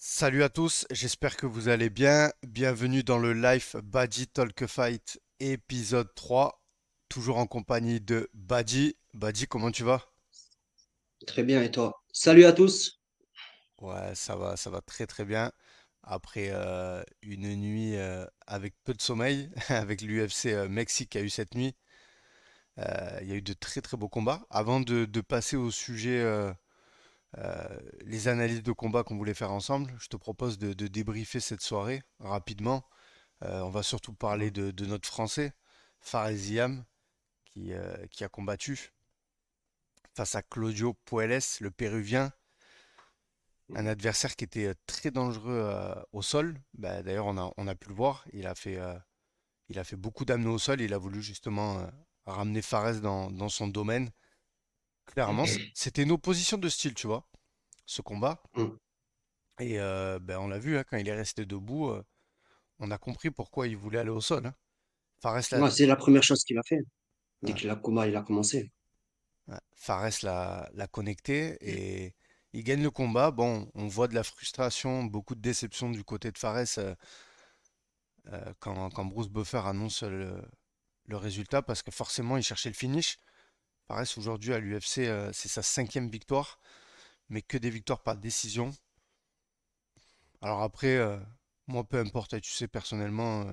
Salut à tous, j'espère que vous allez bien. Bienvenue dans le live Badji Talk Fight épisode 3, toujours en compagnie de Badji. Badji, comment tu vas? Très bien, et toi? Salut à tous. Ouais, ça va très très bien. Après une nuit avec peu de sommeil, avec l'UFC Mexique qui a eu cette nuit, il y a eu de très très beaux combats. Avant de passer au sujet, les analyses de combat qu'on voulait faire ensemble, je te propose de débriefer cette soirée rapidement. On va surtout parler de notre Français, Fares Ziam, qui a combattu face à Claudio Puelles, le Péruvien, un adversaire qui était très dangereux au sol. Bah, d'ailleurs, on a pu le voir. Il a fait beaucoup d'amener au sol. Il a voulu justement ramener Fares dans son domaine. Clairement, c'était une opposition de style, tu vois, ce combat. Mm. Et ben, on l'a vu, hein, quand il est resté debout, on a compris pourquoi il voulait aller au sol, hein. Fares l'a Ouais, c'est la première chose qu'il a fait dès ouais, que la coma il a commencé. ouais. Fares l'a connecté et il gagne le combat. Bon, on voit de la frustration, beaucoup de déception du côté de Fares quand Bruce Buffer annonce le résultat parce que forcément il cherchait le finish. Fares aujourd'hui à l'UFC, c'est sa cinquième victoire, mais que des victoires par décision. Alors après, moi peu importe, tu sais personnellement,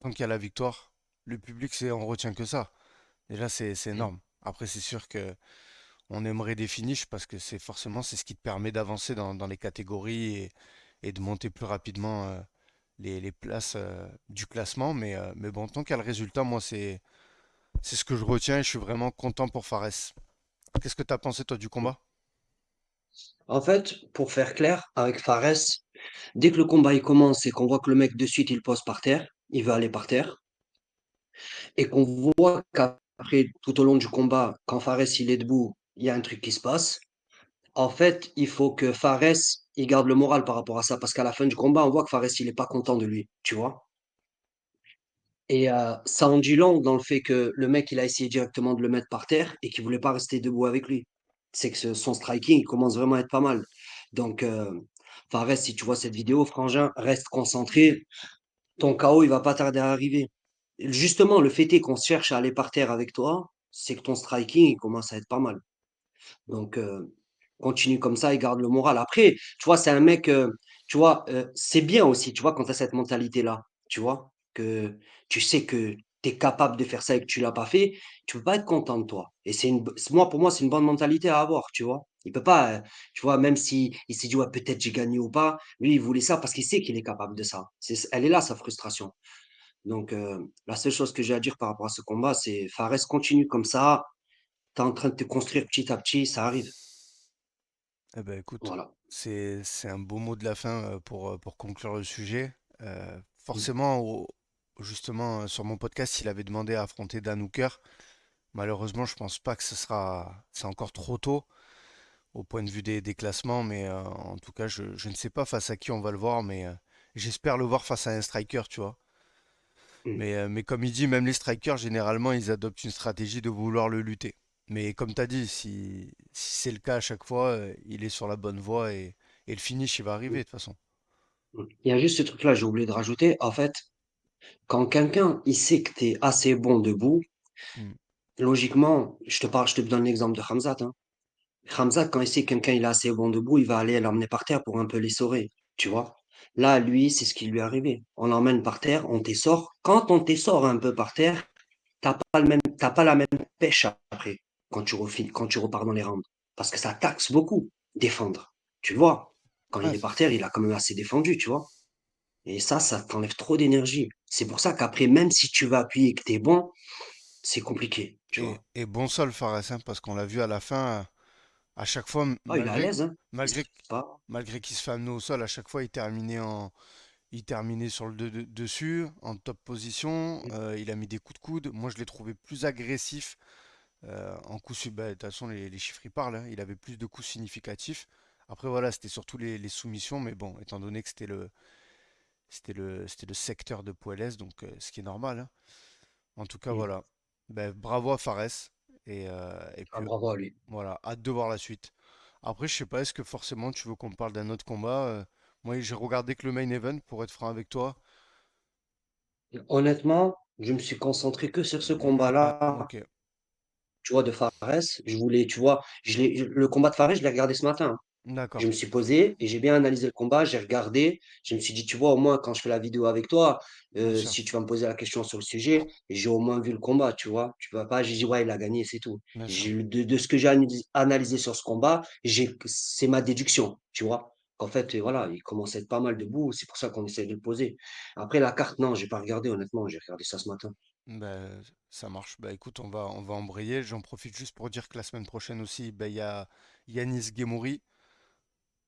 tant qu'il y a la victoire, le public on retient que ça. Déjà c'est énorme. Après c'est sûr que on aimerait des finishes parce que c'est ce qui te permet d'avancer dans les catégories et de monter plus rapidement les places du classement. Mais bon, tant qu'il y a le résultat, moi c'est ce que je retiens et je suis vraiment content pour Fares. Qu'est-ce que tu as pensé toi du combat? En fait, pour faire clair, avec Fares, dès que le combat il commence et qu'on voit que le mec de suite il pose par terre, il veut aller par terre, et qu'on voit qu'après, tout au long du combat, quand Fares il est debout, il y a un truc qui se passe. En fait, il faut que Fares il garde le moral par rapport à ça, parce qu'à la fin du combat, on voit que Fares il est pas content de lui, tu vois. Et ça en dit long dans le fait que le mec, il a essayé directement de le mettre par terre et qu'il voulait pas rester debout avec lui. C'est que son striking, il commence vraiment à être pas mal. Donc, Fares, si tu vois cette vidéo, frangin, reste concentré. Ton KO, il va pas tarder à arriver. Et justement, le fait est qu'on cherche à aller par terre avec toi, c'est que ton striking, il commence à être pas mal. Donc, continue comme ça et garde le moral. Après, tu vois, c'est un mec, tu vois, c'est bien aussi, tu vois, quand tu as cette mentalité-là, tu vois, que tu sais que tu es capable de faire ça et que tu l'as pas fait, tu peux pas être content de toi. Et moi, pour moi, c'est une bonne mentalité à avoir, tu vois. Il peut pas, tu vois, même si il s'est dit, ouais, peut-être j'ai gagné ou pas, lui, il voulait ça parce qu'il sait qu'il est capable de ça. Elle est là, sa frustration. Donc, la seule chose que j'ai à dire par rapport à ce combat, c'est Fares, continue comme ça. Tu es en train de te construire petit à petit, ça arrive. Eh ben écoute, Voilà. c'est un beau mot de la fin pour conclure le sujet. Mm. Forcément, justement, sur mon podcast, il avait demandé à affronter Dan Hooker. Malheureusement, je pense pas que c'est encore trop tôt au point de vue des classements, mais en tout cas, je ne sais pas face à qui on va le voir, mais j'espère le voir face à un striker, tu vois. Mm. Mais comme il dit, même les strikers, généralement, ils adoptent une stratégie de vouloir le lutter. Mais comme tu as dit, si c'est le cas à chaque fois, il est sur la bonne voie et le finish, il va arriver Mm. de toute façon. Mm. Il y a juste ce truc-là, j'ai oublié de rajouter. En fait, quand quelqu'un, il sait que tu es assez bon debout, Mm. logiquement, je te donne l'exemple de Hamzat, hein. Hamzat, quand il sait que quelqu'un, il est assez bon debout, il va aller l'emmener par terre pour un peu l'essorer, tu vois. Là, lui, c'est ce qui lui est arrivé. On l'emmène par terre, on t'essore. Quand on t'essore un peu par terre, t'as pas la même pêche après, quand tu repars dans les rounds. Parce que ça taxe beaucoup, défendre. Tu le vois. Quand Ouais, il est par terre, il a quand même assez défendu, tu vois. Et ça t'enlève trop d'énergie. C'est pour ça qu'après, même si tu vas appuyer et que t'es bon, c'est compliqué, tu vois. et bon sol, Fares, hein, parce qu'on l'a vu à la fin, à chaque fois, Ah, il est à l'aise, hein. Il malgré, stresse pas. malgré qu'il se fait amener au sol, à chaque fois, il terminait sur le dessus, en top position. Il a mis des coups de coude. Moi, je l'ai trouvé plus agressif. En coups, bah, de toute façon, les chiffres ils parlent, hein. Il avait plus de coups significatifs. Après, voilà, c'était surtout les soumissions, mais bon, étant donné que c'était le secteur de Puelles, donc ce qui est normal, hein. En tout cas, Mm. voilà. Ben, bravo à Fares. Et Ah, puis, bravo à lui. voilà, hâte de voir la suite. Après, je sais pas, est-ce que forcément tu veux qu'on parle d'un autre combat? Moi, j'ai regardé que le main event, pour être franc avec toi. Honnêtement, je me suis concentré que sur ce Ouais, combat-là, ok, tu vois, de Fares. Je voulais, tu vois, le combat de Fares, je l'ai regardé ce matin. Je d'accord, me suis posé et j'ai bien analysé le combat, j'ai regardé, je me suis dit, tu vois, au moins quand je fais la vidéo avec toi, bien sûr, si tu vas me poser la question sur le sujet, j'ai au moins vu le combat, tu vois. Tu vas pas, j'ai dit, ouais, il a gagné, c'est tout. bien sûr. De ce que j'ai analysé sur ce combat, c'est ma déduction, tu vois. Qu'en fait, voilà, il commence à être pas mal debout, c'est pour ça qu'on essaie de le poser. Après, la carte, non, j'ai pas regardé, honnêtement, j'ai regardé ça ce matin. Ben, ça marche. Bah écoute, on va embrayer. J'en profite juste pour dire que la semaine prochaine aussi, ben, il y a Yanis Gemouri.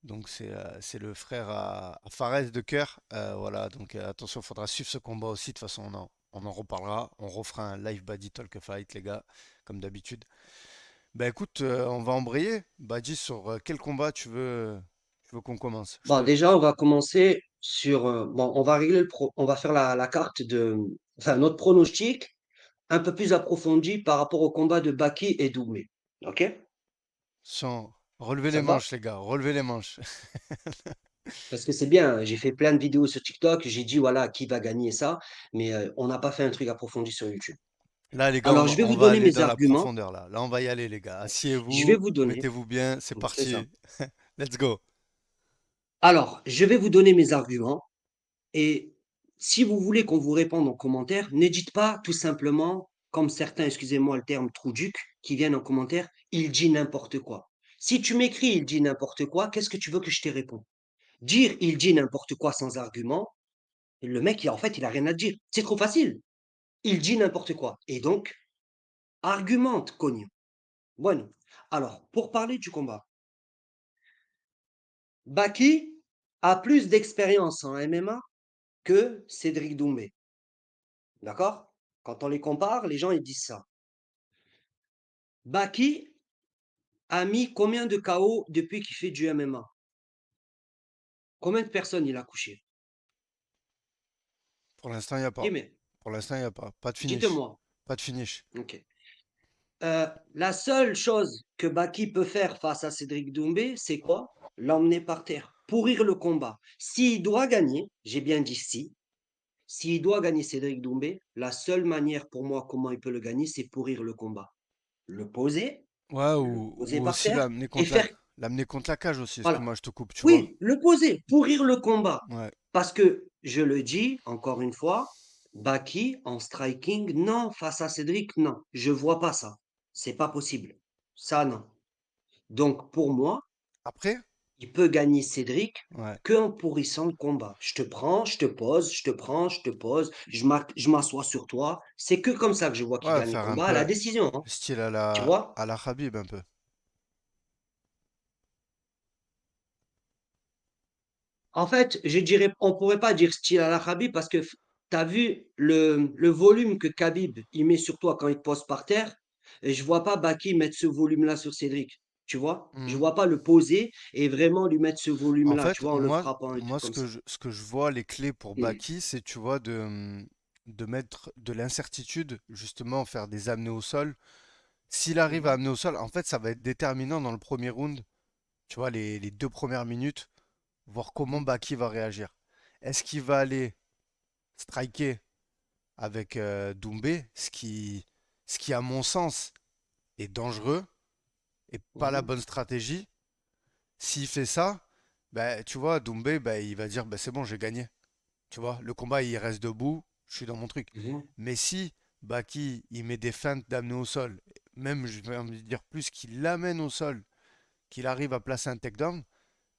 Donc c'est le frère à Fares de cœur. Voilà, donc attention, il faudra suivre ce combat aussi. De toute façon, on en reparlera. On refera un live Body Talk Fight, les gars, comme d'habitude. Bah écoute, on va embrayer. Badi, sur quel combat tu veux qu'on commence? Bon, déjà, on va commencer sur, bon, on va régler on va faire la carte enfin, notre pronostic un peu plus approfondi par rapport au combat de Baki et Doumbé. OK? Sans relever Ça les te va? manches, les gars, relever les manches. Parce que c'est bien, j'ai fait plein de vidéos sur TikTok, j'ai dit voilà qui va gagner ça, mais on n'a pas fait un truc approfondi sur YouTube. Là, les gars, on Alors, va, je vais on vous va donner aller mes dans la arguments. profondeur là. Là, on va y aller, les gars. Je vais Asseyez-vous, vous donner, mettez-vous bien, c'est c'est ça. parti. Let's go. Alors, je vais vous donner mes arguments et si vous voulez qu'on vous réponde en commentaire, n'hésitez pas tout simplement, comme certains, excusez-moi le terme trouduc, qui viennent en commentaire, il dit n'importe quoi. Si tu m'écris il dit n'importe quoi, qu'est-ce que tu veux que je te réponde? Dire il dit n'importe quoi sans argument, le mec, en fait, il a rien à dire. C'est trop facile. Il dit n'importe quoi. Et donc, argumente, cogne. Bueno. Alors, pour parler du combat, Baki a plus d'expérience en MMA que Cédric Doumbé. D'accord? Quand on les compare, les gens ils disent ça. Baki a mis combien de KO depuis qu'il fait du MMA? Combien de personnes il a couché? Pour l'instant, il n'y a pas. Dis-moi, Pour l'instant, il n'y a pas. Pas de finish. dites-moi. Pas de finish. Ok. La seule chose que Baki peut faire face à Cédric Doumbé, c'est quoi? L'emmener par terre, pourrir le combat. S'il doit gagner, j'ai bien dit si, s'il doit gagner Cédric Doumbé, la seule manière pour moi comment il peut le gagner, c'est pourrir le combat. Le poser, Ouais, le poser ou par aussi terre et faire, l'amener contre la cage aussi. voilà. Excuse-moi, je te coupe, tu vois. Oui, le poser, pourrir le combat. Ouais. Parce que, je le dis encore une fois, Baki en striking, non, face à Cédric, non. Je vois pas ça. C'est pas possible. Ça, non. Donc, pour moi, Après, il peut gagner Cédric ouais. que en pourrissant le combat. Je te prends, je te pose, je te prends, je te pose, je m'assois sur toi. C'est que comme ça que je vois qu'il Ouais, gagne le faire un combat à la peu décision, hein. style Tu vois? à la Khabib un peu. En fait, je dirais, on pourrait pas dire style à la Khabib parce que tu as vu le volume que Khabib il met sur toi quand il te pose par terre. Et je vois pas Baki mettre ce volume-là sur Cédric. Tu vois? Je Hmm. vois pas le poser et vraiment lui mettre ce En volume-là, tu fait, vois, en le frappant et tout moi comme ça. ce que je vois, les clés pour Baki, c'est, tu vois, de mettre de l'incertitude, justement, faire des amenés au sol. S'il arrive à Mhm, amener au sol, en fait, ça va être déterminant dans le premier round, tu vois, les 2 premières minutes, voir comment mhm, Baki va réagir. Est-ce qu'il va aller striker avec Doumbé, ce qui, à mon sens, est dangereux et pas la mhm, bonne stratégie. S'il fait ça, bah, tu vois, Doumbé, bah, il va dire, bah, c'est bon, j'ai gagné. Tu vois, le combat, il reste debout, je suis dans mon truc. mhm, Mais si Baki, il met des feintes d'amener au sol, même, je vais envie de dire plus, qu'il l'amène au sol, qu'il arrive à placer un takedown,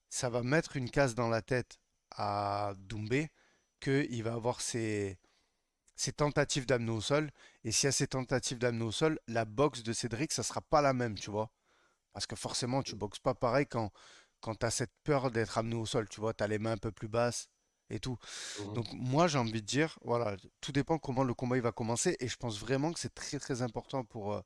ça va mettre une case dans la tête à Doumbé qu'il va avoir ses tentatives d'amener au sol. Et s'il y a ces tentatives d'amener au sol, la boxe de Cédric, ça sera pas la même, tu vois. Parce que forcément, tu boxes pas pareil quand tu as cette peur d'être amené au sol, tu vois, tu as les mains un peu plus basses et tout. mhm, Donc moi, j'ai envie de dire, voilà, tout dépend comment le combat il va commencer. Et je pense vraiment que c'est très très important pour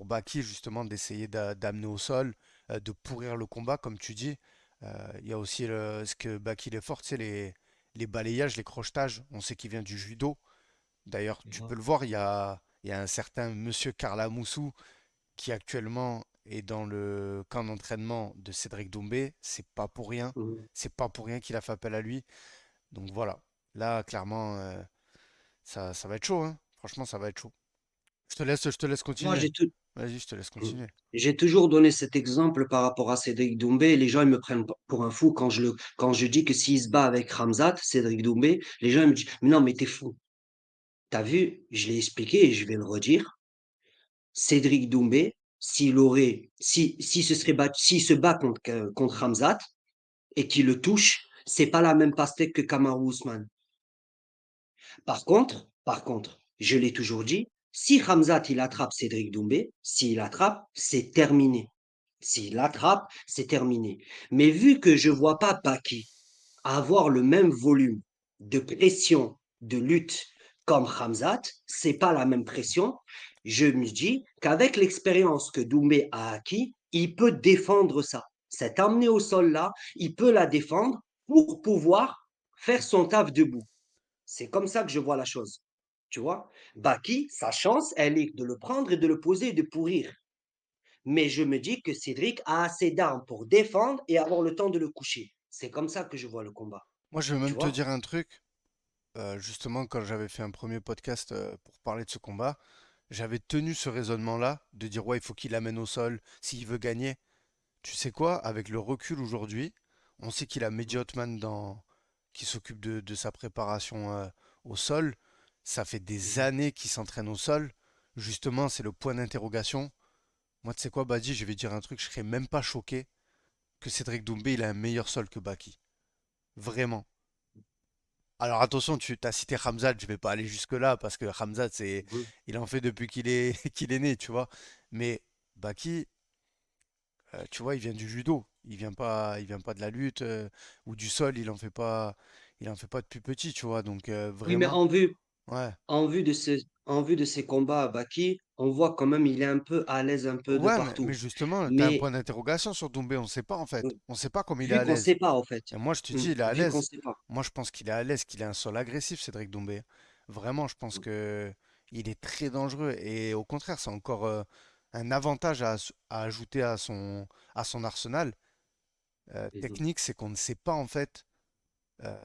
Baki, justement, d'essayer d'amener au sol, de pourrir le combat, comme tu dis. Il y a aussi ce que Baki il est fort, c'est les balayages, les crochetages. On sait qu'il vient du judo. D'ailleurs, tu mhm. peux le voir, il y a un certain monsieur Karla Moussou qui actuellement et dans le camp d'entraînement de Cédric Doumbé, c'est pas pour rien. Mhm. C'est pas pour rien qu'il a fait appel à lui. Donc voilà. Là, clairement, ça va être chaud, hein. Franchement, ça va être chaud. Je te laisse Moi, continuer. Vas-y, je te laisse Mhm. continuer. J'ai toujours donné cet exemple par rapport à Cédric Doumbé. Les gens ils me prennent pour un fou quand je dis que s'il se bat avec Ramzat, Cédric Doumbé, les gens ils me disent, mais non, mais t'es fou. T'as vu, je l'ai expliqué et je vais le redire. Cédric Doumbé, s'il se serait battu, s'il se bat contre Ramzat et qu'il le touche, c'est pas la même pastèque que Kamaru Usman. Par contre, je l'ai toujours dit, si Ramzat il attrape Cédric Doumbé, s'il attrape, c'est terminé. S'il attrape, c'est terminé. Mais vu que je vois pas Baki avoir le même volume de pression, de lutte comme Ramzat, c'est pas la même pression. Je me dis qu'avec l'expérience que Doumbé a acquis, il peut défendre ça. Cette amenée au sol là, il peut la défendre pour pouvoir faire son taf debout. C'est comme ça que je vois la chose. Tu vois, Baki, sa chance, elle est de le prendre et de le poser et de pourrir. Mais je me dis que Cédric a assez d'armes pour défendre et avoir le temps de le coucher. C'est comme ça que je vois le combat. Moi, je vais Tu même te vois? dire un truc. Justement, quand j'avais fait un premier podcast pour parler de ce combat, j'avais tenu ce raisonnement-là, de dire ouais, il faut qu'il l'amène au sol s'il veut gagner. Tu sais quoi, avec le recul aujourd'hui, on sait qu'il a Mehdi Ottman qui s'occupe de sa préparation au sol. Ça fait des Mhm. années qu'il s'entraîne au sol. Justement, c'est le point d'interrogation. Moi, tu sais quoi, Badi, je vais dire un truc, je serais même pas choqué que Cédric Doumbé, il a un meilleur sol que Baki. Vraiment. Alors attention, tu as cité Hamzat, je vais pas aller jusque-là parce que Hamzat, Mhm. il en fait depuis qu'il est, qu'il est né, tu vois. Mais Baki, tu vois, il vient du judo. Il vient pas de la lutte ou du sol. Il en fait pas depuis petit, tu vois. Donc Oui, mais vraiment, ouais. en vue de ces combats à Baki, on voit quand même il est un peu à l'aise un peu de Ouais, mais partout. justement, tu as un Mais point d'interrogation sur Doumbé. On ne sait pas en fait. On ne sait pas comme il est vu à qu'on ne l'aise. sait pas, en fait, Et moi, je te dis, il est à vu qu'on ne l'aise. sait pas. Moi, je pense qu'il est à l'aise, qu'il a un sol agressif, Cédric Doumbé. Vraiment, je pense que il est très dangereux. Et au contraire, c'est encore un avantage à ajouter à son arsenal Mhm. technique, c'est qu'on ne sait pas en fait.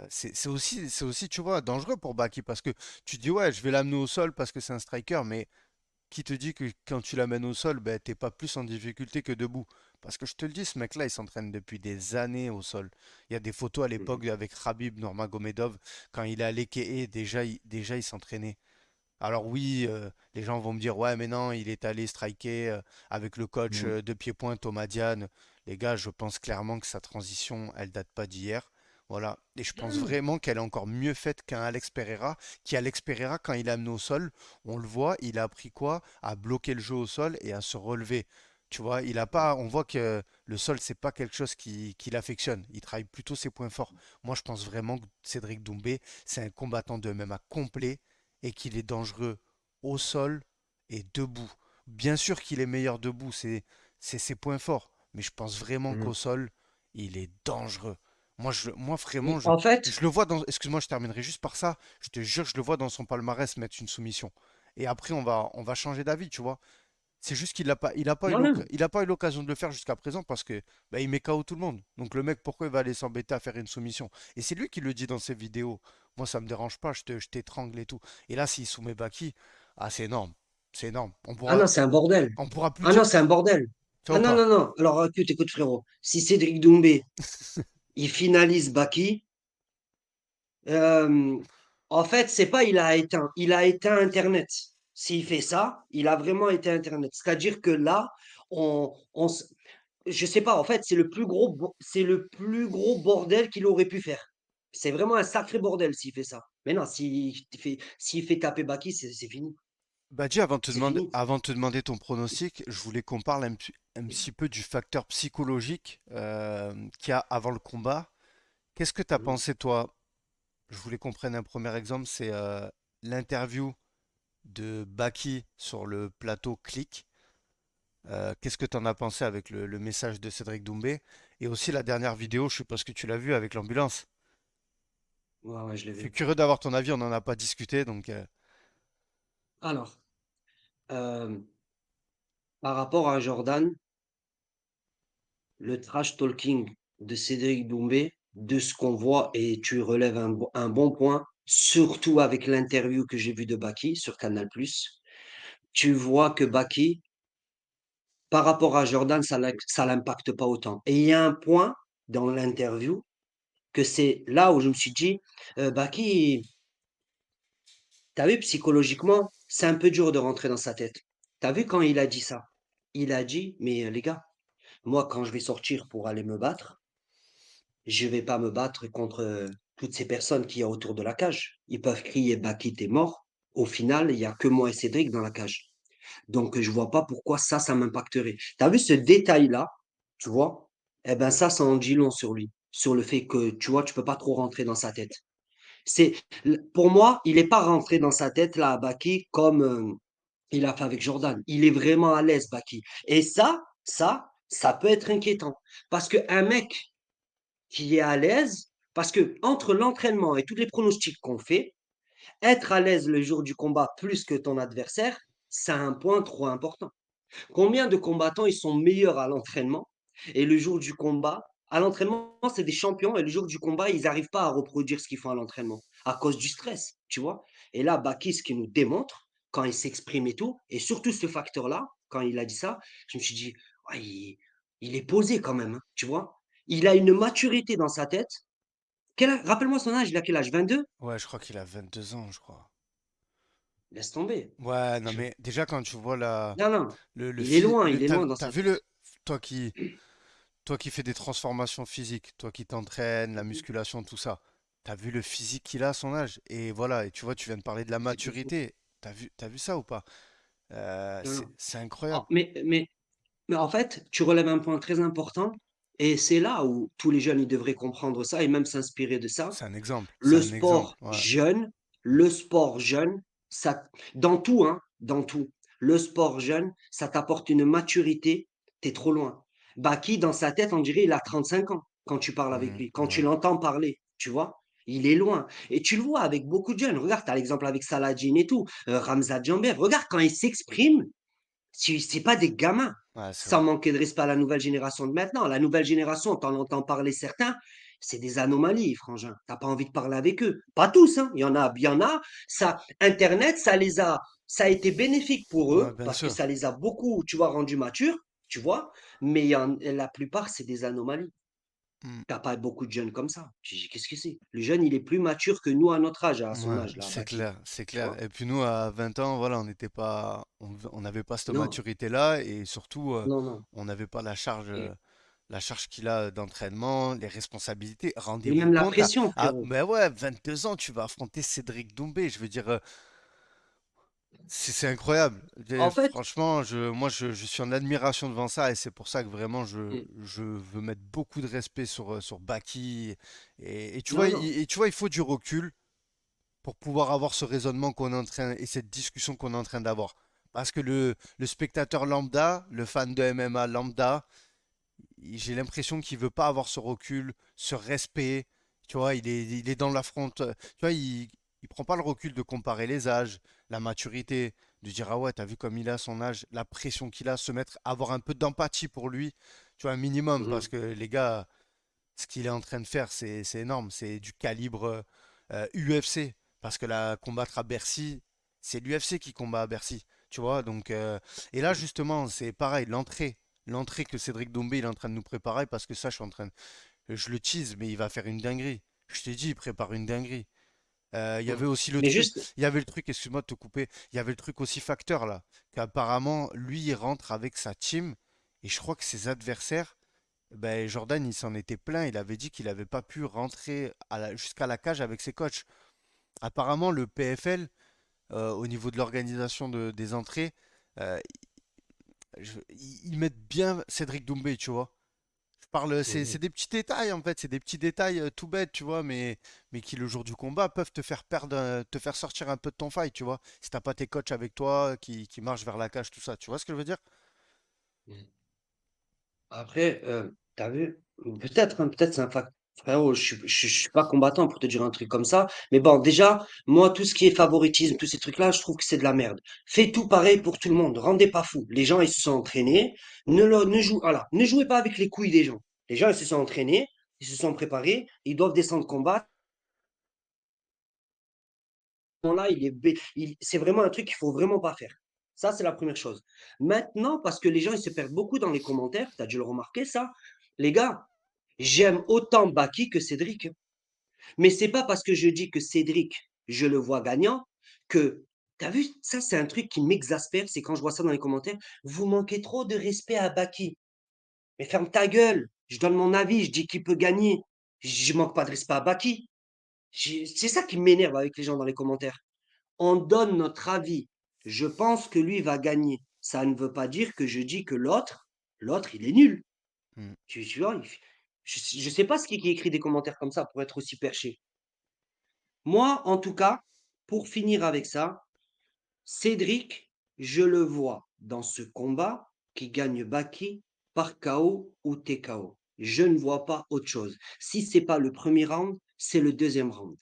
C'est aussi, tu vois, dangereux pour Baki parce que tu dis, ouais, je vais l'amener au sol parce que c'est un striker, mais qui te dit que quand tu l'amènes au sol, ben, t'es pas plus en difficulté que debout? Parce que je te le dis, ce mec-là, il s'entraîne depuis des années au sol. Il y a des photos à Mhm. l'époque avec Khabib Nurmagomedov, quand il est à l'Eke, déjà il s'entraînait. Alors oui, les gens vont me dire, ouais, mais non, il est allé striker avec le coach Mhm. de pied-point Thomas Diane. Les gars, je pense clairement que sa transition, elle date pas d'hier. Voilà. Et je pense Mhm. vraiment qu'elle est encore mieux faite qu'un Alex Pereira, qui Alex Pereira, quand il est amené au sol, on le voit, il a appris quoi? À bloquer le jeu au sol et à se relever. Tu vois, il a pas, on voit que le sol, c'est pas quelque chose qu'il affectionne. Il travaille plutôt ses points forts. Moi, je pense vraiment que Cédric Doumbé, c'est un combattant de MMA complet et qu'il est dangereux au sol et debout. Bien sûr qu'il est meilleur debout, c'est ses points forts, mais je pense vraiment qu'au Mhm. sol, il est dangereux. Moi vraiment, je, En fait, je le vois dans. Excuse-moi, je terminerai juste par ça. Je te jure, je le vois dans son palmarès mettre une soumission. Et après, on va changer d'avis, tu vois. C'est juste qu'il n'a pas, non, non. il a pas eu l'occasion de le faire jusqu'à présent parce que bah, il met KO tout le monde. Donc le mec, pourquoi il va aller s'embêter à faire une soumission? Et c'est lui qui le dit dans ses vidéos. Moi, ça me dérange pas, je t'étrangle et tout. Et là, s'il soumet Baki, ah, c'est énorme. C'est énorme. On Ah pourra, non, c'est un bordel. on pourra plus Ah non, dire. c'est un bordel. Tu vois Ah ou non, non, pas? non. Alors, écoute, frérot. Si Cédric Doumbé, il finalise Baki, euh, en fait, c'est pas il a éteint Internet. S'il fait ça, il a vraiment éteint Internet. C'est-à-dire que là, on, je sais pas, en fait, c'est le plus gros bordel qu'il aurait pu faire. C'est vraiment un sacré bordel s'il fait ça. Mais non, s'il fait taper Baki, c'est fini. Badji, C'est fini. avant de te demander ton pronostic, je voulais qu'on parle un petit peu du facteur psychologique qu'il y a avant le combat. Qu'est-ce que tu as Mhm. pensé, toi? Je voulais qu'on prenne un premier exemple, c'est l'interview de Baki sur le plateau Click. Qu'est-ce que tu en as pensé avec le message de Cédric Doumbé? Et aussi la dernière vidéo, je sais pas ce que tu l'as vu avec l'ambulance. Ouais, ouais, je l'ai Je suis vu. curieux d'avoir ton avis, on n'en a pas discuté, donc Alors, euh, par rapport à Jordan. le trash talking de Cédric Doumbé, de ce qu'on voit, et tu relèves un bon point, surtout avec l'interview que j'ai vue de Baki sur Canal+, tu vois que Baki, par rapport à Jordan, ça l'impacte pas autant. Et il y a un point dans l'interview que c'est là où je me suis dit, Baki, t'as vu, psychologiquement, c'est un peu dur de rentrer dans sa tête. T'as vu quand il a dit ça? Il a dit, mais les gars, moi, quand je vais sortir pour aller me battre, je vais pas me battre contre toutes ces personnes qu'il y a autour de la cage. Ils peuvent crier, Baki, t'es mort. Au final, il y a que moi et Cédric dans la cage. Donc, je vois pas pourquoi ça m'impacterait. T'as vu ce détail-là, tu vois? Eh ben, ça en dit long sur lui, sur le fait que, tu vois, tu peux pas trop rentrer dans sa tête. C'est, pour moi, il n'est pas rentré dans sa tête là, à Baki, comme il a fait avec Jordan. Il est vraiment à l'aise, Baki. Et ça peut être inquiétant. Parce qu'un mec qui est à l'aise, parce que entre l'entraînement et tous les pronostics qu'on fait, être à l'aise le jour du combat plus que ton adversaire, c'est un point trop important. Combien de combattants ils sont meilleurs à l'entraînement et le jour du combat, à l'entraînement, c'est des champions et le jour du combat, ils n'arrivent pas à reproduire ce qu'ils font à l'entraînement à cause du stress, tu vois. Et là, Baki, ce qu'il nous démontre quand il s'exprime et tout, et surtout ce facteur-là, quand il a dit ça, je me suis dit, ouais, il est posé quand même, hein, tu vois. Il a une maturité dans sa tête. Rappelle-moi son âge, il a quel âge? 22? Ouais, je crois qu'il a 22 ans, je crois. Laisse tomber. Ouais, non mais déjà quand tu vois Non, non, il est t'as, loin dans t'as sa vu tête. toi qui, toi qui fais des transformations physiques, toi qui t'entraînes, la musculation, tout ça, t'as vu le physique qu'il a à son âge? Et voilà, et tu vois, tu viens de parler de la C'est plus fou. maturité. T'as vu ça ou pas? Non, non. C'est Oh, incroyable. mais en fait, tu relèves un point très important et c'est là où tous les jeunes ils devraient comprendre ça et même s'inspirer de ça. C'est un exemple. C'est Le un exemple. sport Ouais. jeune, Mm. le sport jeune, ça, dans tout, hein, dans tout, le sport jeune, ça t'apporte une maturité, t'es trop loin. Baki, dans sa tête, on dirait il a 35 ans quand tu parles avec Mm, lui, quand tu ouais. l'entends parler, tu vois. Il est loin. Et tu le vois avec beaucoup de jeunes. Regarde, tu as l'exemple avec Saladin et tout, Ramzat Jamber. Regarde quand il s'exprime, c'est pas des gamins. Ouais, c'est Sans vrai. manquer de respect à la nouvelle génération de maintenant. La nouvelle génération, t'en entends parler certains, c'est des anomalies, frangin. T'as pas envie de parler avec eux. Pas tous, hein. Il y en a. Ça, Internet, ça a été bénéfique pour Ouais, eux bien parce que sûr. ça les a beaucoup, tu vois, rendus matures, tu vois. Mais la plupart, c'est des anomalies. Mm. T'as pas beaucoup de jeunes comme ça. J'ai dit, qu'est-ce que c'est? Le jeune, il est plus mature que nous à notre âge, à son Ouais, âge, là, c'est Baki. clair, c'est Tu clair. vois? Et puis nous, à 20 ans, voilà, on n'était pas, on n'avait pas cette Non, maturité-là et surtout, non, non. on n'avait pas Et, la charge qu'il a d'entraînement, les responsabilités. et Rendez-vous même la compte, pression, frérot. ben ouais, 22 ans, tu vas affronter Cédric Doumbé. Je veux dire, c'est incroyable. En fait, Franchement, je suis en admiration devant ça et c'est pour ça que vraiment mm, je veux mettre beaucoup de respect sur Baki. Et tu vois, non, non. et tu vois, il faut du recul pour pouvoir avoir ce raisonnement qu'on est en train et cette discussion qu'on est en train d'avoir. Parce que le spectateur lambda, le fan de MMA lambda, j'ai l'impression qu'il veut pas avoir ce recul, ce respect. Tu vois, il est dans l'affront. Tu vois, il prend pas le recul de comparer les âges, la maturité, de dire ah ouais, t'as vu comme il a son âge, la pression qu'il a, se mettre, avoir un peu d'empathie pour lui. Tu vois, un minimum, parce Mhm. que les gars, ce qu'il est en train de faire, c'est énorme. C'est du calibre UFC. Parce que là, combattre à Bercy, c'est l'UFC qui combat à Bercy. Tu vois, donc. Et là, justement, c'est pareil, l'entrée. L'entrée que Cédric Doumbé il est en train de nous préparer, parce que ça, je suis en train de. Je le tease, mais il va faire une dinguerie. Je t'ai dit, il prépare une dinguerie. Il y avait Mhm. aussi le Mais truc. juste, Il y avait le truc, excuse-moi de te couper. Il y avait le truc aussi facteur là. Qu'apparemment, lui, il rentre avec sa team. Et je crois que ses adversaires, ben, Jordan, il s'en était plaint. Il avait dit qu'il n'avait pas pu rentrer jusqu'à la cage avec ses coachs. Apparemment, le PFL, au niveau de l'organisation des entrées, euh, ils mettent bien Cédric Doumbé, tu vois. Je parle, c'est mhm. des petits détails en fait, c'est des petits détails tout bêtes, tu vois, mais qui le jour du combat peuvent te faire perdre, te faire sortir un peu de ton fight, tu vois. Si t'as pas tes coachs avec toi qui marchent vers la cage, tout ça, tu vois ce que je veux dire? Mhm. Après, t'as vu, peut-être, hein, peut-être c'est un facteur. Frérot, je suis pas combattant pour te dire un truc comme ça. Mais bon, déjà, moi, tout ce qui est favoritisme, tous ces trucs-là, je trouve que c'est de la merde. Fais tout pareil pour tout le monde. Rendez pas fou. Les gens, ils se sont entraînés. Voilà, ne jouez pas avec les couilles des gens. Les gens, ils se sont entraînés. Ils se sont préparés. Ils doivent descendre combattre. Là, c'est vraiment un truc qu'il faut vraiment pas faire. Ça, c'est la première chose. Maintenant, parce que les gens, ils se perdent beaucoup dans les commentaires. Tu as dû le remarquer, ça. Les gars, j'aime autant Baki que Cédric. Mais c'est pas parce que je dis que Cédric, je le vois gagnant, que, t'as vu, ça c'est un truc qui m'exaspère, c'est quand je vois ça dans les commentaires, vous manquez trop de respect à Baki. Mais ferme ta gueule, je donne mon avis, je dis qu'il peut gagner. Je manque pas de respect à Baki. C'est ça qui m'énerve avec les gens dans les commentaires. On donne notre avis. Je pense que lui va gagner. Ça ne veut pas dire que je dis que l'autre, il est nul. Mm. Tu vois, je sais pas ce qui écrit des commentaires comme ça pour être aussi perché. Moi, en tout cas, pour finir avec ça, Cédric, je le vois dans ce combat qui gagne Baki par KO ou TKO. Je ne vois pas autre chose. Si c'est pas le premier round, c'est le deuxième round.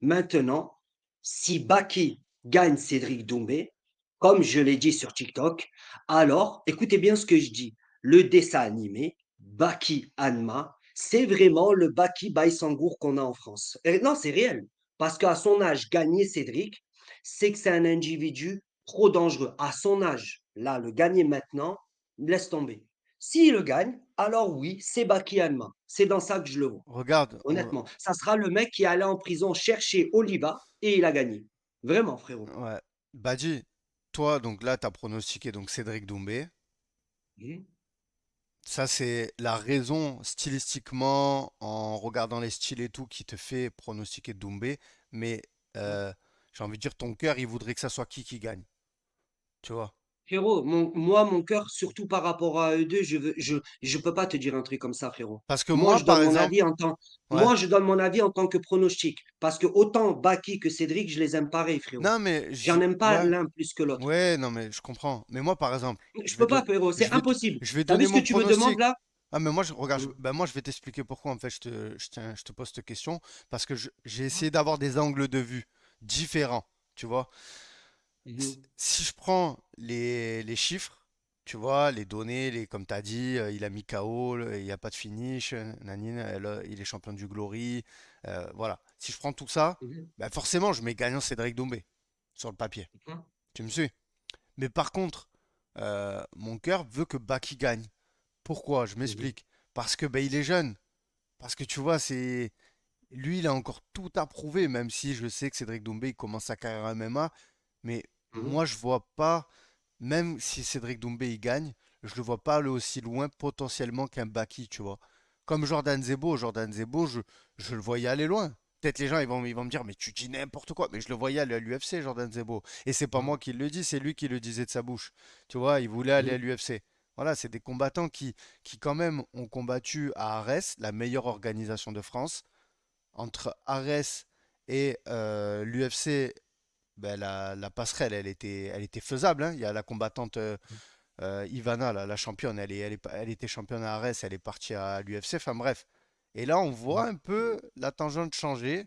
Maintenant, si Baki gagne Cédric Doumbé, comme je l'ai dit sur TikTok, alors écoutez bien ce que je dis. Le dessin animé, Baki Hanma, c'est vraiment le Baki Baïsangour qu'on a en France. Et non, c'est réel. Parce qu'à son âge, gagner Cédric, c'est que c'est un individu trop dangereux. À son âge, là, le gagner maintenant, laisse tomber. S'il le gagne, alors oui, c'est Baki Hanma. C'est dans ça que je le vois. Regarde, Honnêtement, ça sera le mec qui est allé en prison chercher Oliva et il a gagné. Vraiment, frérot. ouais. Badji, toi, donc là, tu as pronostiqué donc Cédric Doumbé. Mhm, Ça, c'est la raison stylistiquement, en regardant les styles et tout, qui te fait pronostiquer Doumbé. Mais mhm. euh, j'ai envie de dire, ton cœur, il voudrait que ça soit qui gagne. Tu vois? Frérot, moi, mon cœur, surtout par rapport à eux deux, je peux pas te dire un truc comme ça, frérot. Parce que Moi, moi, je donne par mon exemple, avis en tant, ouais. moi, je donne mon avis en tant que pronostic. Parce que autant Baki que Cédric, je les aime pareil, frérot. Non, mais J'en aime pas ouais, l'un plus que l'autre. ouais, non, mais je comprends. Mais moi, par exemple, Je peux pas, frérot, je c'est vais, impossible. je vais T'as vu donner ce que mon tu me demandes pronostic. là? Ah, mais moi, regarde, Mhm, ben moi, je vais t'expliquer pourquoi, en fait, je te pose cette question. Parce que j'ai essayé d'avoir des angles de vue différents. Tu vois? mhm, Si je prends les chiffres, tu vois, les données, comme tu as dit, il a mis KO, il n'y a pas de finish, nanine, il est champion du Glory. Voilà. Si je prends tout ça, mhm, ben forcément, je mets gagnant Cédric Doumbé sur le papier. mhm, Tu me suis? Mais par contre, mon cœur veut que Baki gagne. Pourquoi? Je mhm, m'explique. Parce que ben, il est jeune. Parce que tu vois, c'est lui, il a encore tout à prouver, même si je sais que Cédric Doumbé il commence sa carrière MMA. Mais mhm, moi, je vois pas, même si Cédric Doumbé il gagne, je le vois pas aller aussi loin potentiellement qu'un Baki, tu vois. Comme Jordan Zebo, je le voyais aller loin. Peut-être les gens ils vont me dire, mais tu dis n'importe quoi. Mais je le voyais aller à l'UFC, Jordan Zebo. Et c'est pas mhm, moi qui le dis, c'est lui qui le disait de sa bouche. Tu vois, il voulait aller à mhm, l'UFC. Voilà, c'est des combattants qui quand même ont combattu à Arès, la meilleure organisation de France. Entre Arès et l'UFC, ben, la passerelle, elle était faisable, hein. Il y a la combattante Ivana, la championne, elle était championne à Arès, elle est partie à l'UFC, enfin bref. Et là, on voit mhm. un peu la tangente changer.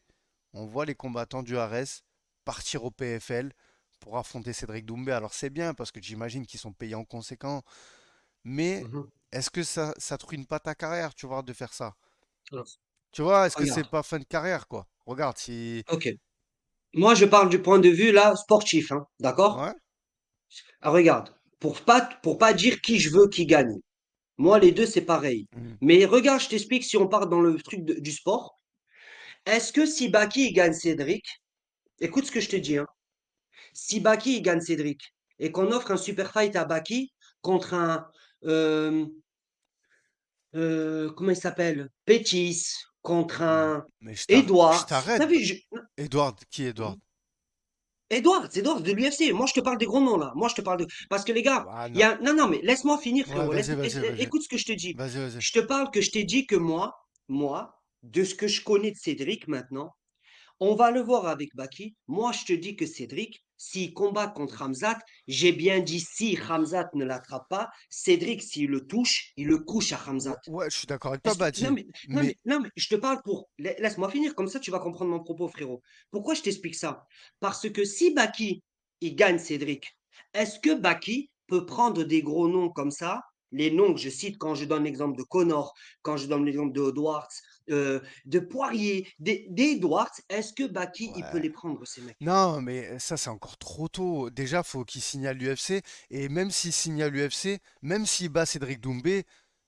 On voit les combattants du Arès partir au PFL pour affronter Cédric Doumbé. Alors c'est bien parce que j'imagine qu'ils sont payés en conséquent. Mais Mhm. est-ce que ça te ruine pas ta carrière, tu vois, de faire ça? Alors, Tu vois, est-ce que c'est regarde, pas fin de carrière, quoi? Regarde, si... ok. Moi, je parle du point de vue là sportif, hein, d'accord? Ouais? Ah, regarde, pour pas dire qui je veux qui gagne. Moi, les deux, c'est pareil. Mm. Mais regarde, je t'explique si on part dans le truc du sport. Est-ce que si Baki il gagne Cédric, écoute ce que je te dis, hein. Si Baki il gagne Cédric et qu'on offre un super fight à Baki contre un, euh, comment il s'appelle? Pétis, contre Mm. un Mais je Edouard. t'arrête. T'as vu, Edward, qui est Edward? Edouard de l'UFC. Moi, je te parle des gros noms là. Moi, je te parle de. Parce que les gars, Ah il y non. a. Non, non, mais laisse-moi finir, Ouais, frérot. vas-y. Écoute ce que je te dis. Vas-y. Je te parle que je t'ai dit que moi, de ce que je connais de Cédric maintenant, on va le voir avec Baki. Moi, je te dis que Cédric, s'il combat contre Hamzat, j'ai bien dit si Hamzat ne l'attrape pas, Cédric, s'il le touche, il le couche à Hamzat. Ouais, je suis d'accord avec toi, Est-ce que... Non, Badi. mais, non, Mais mais, non, mais je te parle pour... Laisse-moi finir, comme ça tu vas comprendre mon propos, frérot. Pourquoi je t'explique ça? Parce que si Baki, il gagne Cédric, est-ce que Baki peut prendre des gros noms comme ça, les noms que je cite quand je donne l'exemple de Connor, quand je donne l'exemple de Edwards, de Poirier, d'Edwards, est-ce que Baki, il peut ouais. les prendre, ces mecs? Non, mais ça, c'est encore trop tôt. Déjà, faut qu'il signe à l'UFC. Et même s'il signe à l'UFC, même s'il bat Cédric Doumbé,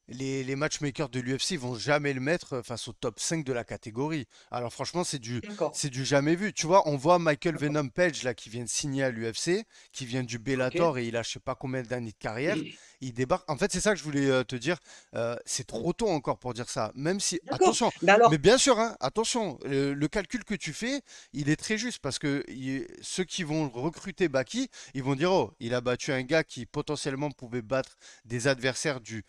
les matchmakers de l'UFC vont jamais le mettre face au top 5 de la catégorie. Alors franchement, D'accord, c'est du jamais vu. Tu vois, on voit Michael d'accord, Venom Page là qui vient de signer à l'UFC, qui vient du ok. Bellator et il a je sais pas combien d'années de carrière. Il débarque. En fait, c'est ça que je voulais te dire. C'est trop tôt encore pour dire ça. Même si, D'accord, attention, mais alors, mais bien sûr, hein, attention, le calcul que tu fais, il est très juste parce que ceux qui vont recruter Baki, ils vont dire, oh, il a battu un gars qui potentiellement pouvait battre des adversaires du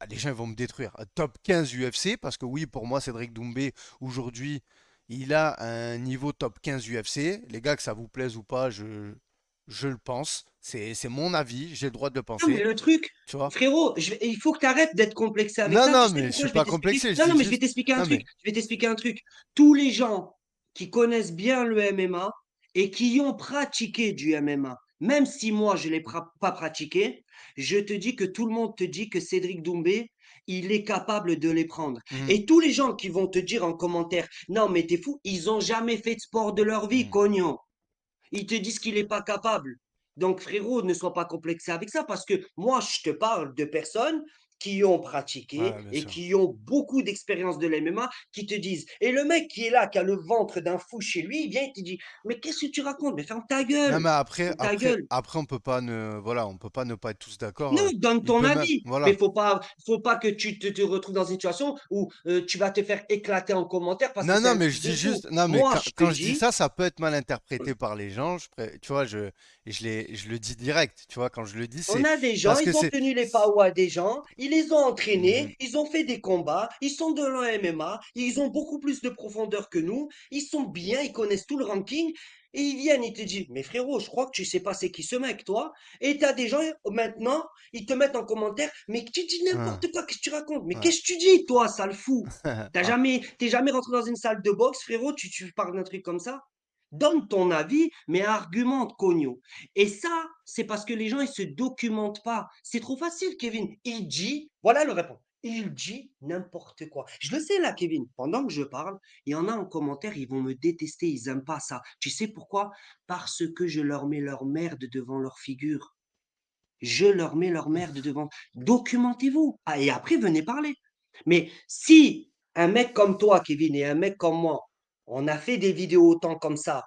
les gens ils vont me détruire. Top 15 UFC, parce que oui, pour moi, Cédric Doumbé, aujourd'hui, il a un niveau top 15 UFC. Les gars, que ça vous plaise ou pas, je le pense. C'est mon avis, j'ai le droit de le non, mais penser. le truc, Tu vois? frérot, il faut que tu arrêtes d'être complexé avec Non, ça. Tu non, sais mais je pourquoi suis je vais pas t'expliquer? complexé, je Non, non, dis mais je vais juste. t'expliquer un Non, truc. mais. Je vais t'expliquer un truc. Tous les gens qui connaissent bien le MMA et qui ont pratiqué du MMA, même si moi je ne l'ai pas pratiqué, je te dis que tout le monde te dit que Cédric Doumbé, il est capable de les prendre. Mhm, Et tous les gens qui vont te dire en commentaire, non, mais t'es fou, ils ont jamais fait de sport de leur vie, mhm. cognon. Ils te disent qu'il n'est pas capable. Donc, frérot, ne sois pas complexé avec ça parce que moi, je te parle de personnes qui ont pratiqué Ouais, bien et sûr. qui ont beaucoup d'expérience de l'MMA qui te disent. Et le mec qui est là, qui a le ventre d'un fou chez lui, il vient et te dit, mais qu'est-ce que tu racontes? Mais ferme ta Non, gueule. mais après, Ferme ta après, gueule. après, on peut pas voilà, on peut pas ne pas être tous d'accord. Non, donne Il ton peut même, avis, mais voilà. faut pas que tu te retrouves dans une situation où tu vas te faire éclater en commentaire parce que Non, c'est non, un mais je fils de dis fou. juste, non, mais Moi, quand, je te quand je dis dis, ça, ça peut être mal interprété par les gens. Tu vois, je le dis direct. Tu vois, quand je le dis, on c'est a des gens, parce que ils ont c'est. tenu les PAO à des gens, ils les ont Mhm. entraînés, ils ont fait des combats, ils sont de l'MMA, ils ont beaucoup plus de profondeur que nous, ils sont bien, ils connaissent tout le ranking, et ils viennent, ils te disent, mais frérot, je crois que tu sais pas c'est qui ce mec, toi. Et t'as des gens, maintenant, ils te mettent en commentaire, mais tu dis Hein, n'importe quoi, qu'est-ce que tu racontes? Mais ouais. qu'est-ce que tu dis, toi, sale fou? Ah, T'es jamais rentré dans une salle de boxe, frérot, tu parles d'un truc comme ça? Donne ton avis, mais argumente, cogno. Et ça, c'est parce que les gens, ils se documentent pas. C'est trop facile, Kevin. Il dit, voilà le réponse. Il dit n'importe quoi. Je le sais là, Kevin. Pendant que je parle, il y en a en commentaire, ils vont me détester, ils aiment pas ça. Tu sais pourquoi? Parce que je leur mets leur merde devant leur figure. Je leur mets leur merde devant. Documentez-vous. Ah, et après, venez parler. Mais si un mec comme toi, Kevin, et un mec comme moi, on a fait des vidéos autant comme ça,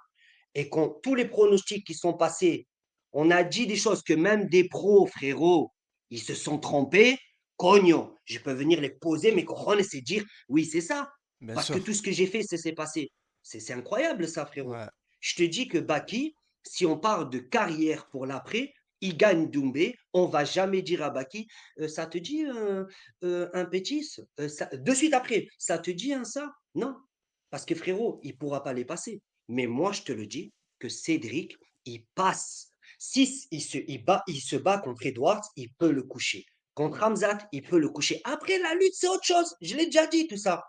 et qu'on tous les pronostics qui sont passés, on a dit des choses que même des pros, frérot, ils se sont trompés, cognon, je peux venir les poser, mes cojones, et dire, oui, c'est ça. bien Parce que sûr. tout ce que j'ai fait, c'est s'est passé. C'est incroyable, ça, frérot. Ouais. Je te dis que Baki, si on parle de carrière pour l'après, il gagne Doumbé, on va jamais dire à Baki, ça te dit un pétis de suite après, ça te dit un ça? Non, parce que frérot, il pourra pas les passer. Mais moi, je te le dis, que Cédric, il passe. Si il se bat contre Edwards, il peut le coucher. Contre Hamzat, il peut le coucher. Après, la lutte, c'est autre chose. Je l'ai déjà dit, tout ça.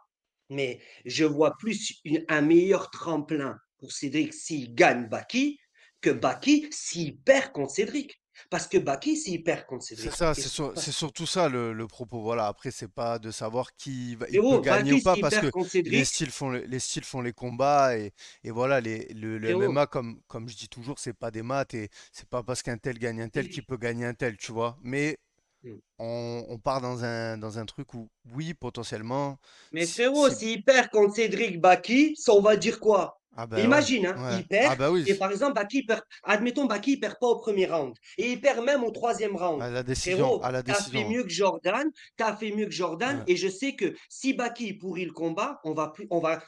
Mais je vois plus un meilleur tremplin pour Cédric s'il gagne Baki que Baki s'il perd contre Cédric. Parce que Baki, s'il perd contre C'est Cédric, ça, qu'est-ce qui se c'est passe? surtout ça le propos. Voilà. Après, c'est pas de savoir il peut Frérot, gagner ou Baki, pas s'il parce perd que contre Cédric, les styles font les combats et voilà, le frérot, MMA, comme je dis toujours, c'est pas des maths et c'est pas parce qu'un tel gagne un tel qui peut gagner un tel, tu vois. Mais on part dans un truc où, oui, potentiellement, mais si, frérot, si- s'il perd contre Cédric Baki, ça on va dire quoi? ah ben ouais, Imagine, hein, ouais, il ah perd, bah oui, et par exemple, Baki perd, admettons, Baki il perd pas au premier round, et il perd même au troisième round. à Frérot, la t'as fait décision. mieux que Jordan, t'as fait mieux que Jordan, Ouais. et je sais que si Baki pourrit le combat, on va plus, on va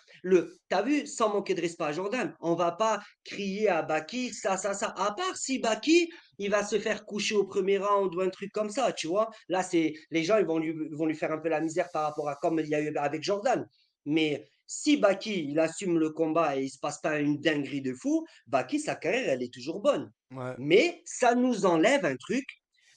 t'as vu, sans manquer de respect à Jordan, on va pas crier à Baki, ça, à part si Baki, il va se faire coucher au premier round ou un truc comme ça, tu vois. Là, c'est les gens, ils vont lui faire un peu la misère par rapport à comme il y a eu avec Jordan. Mais Si Baki, il assume le combat et il se passe pas une dinguerie de fou, Baki, sa carrière, elle est toujours bonne. Ouais. Mais ça nous enlève un truc.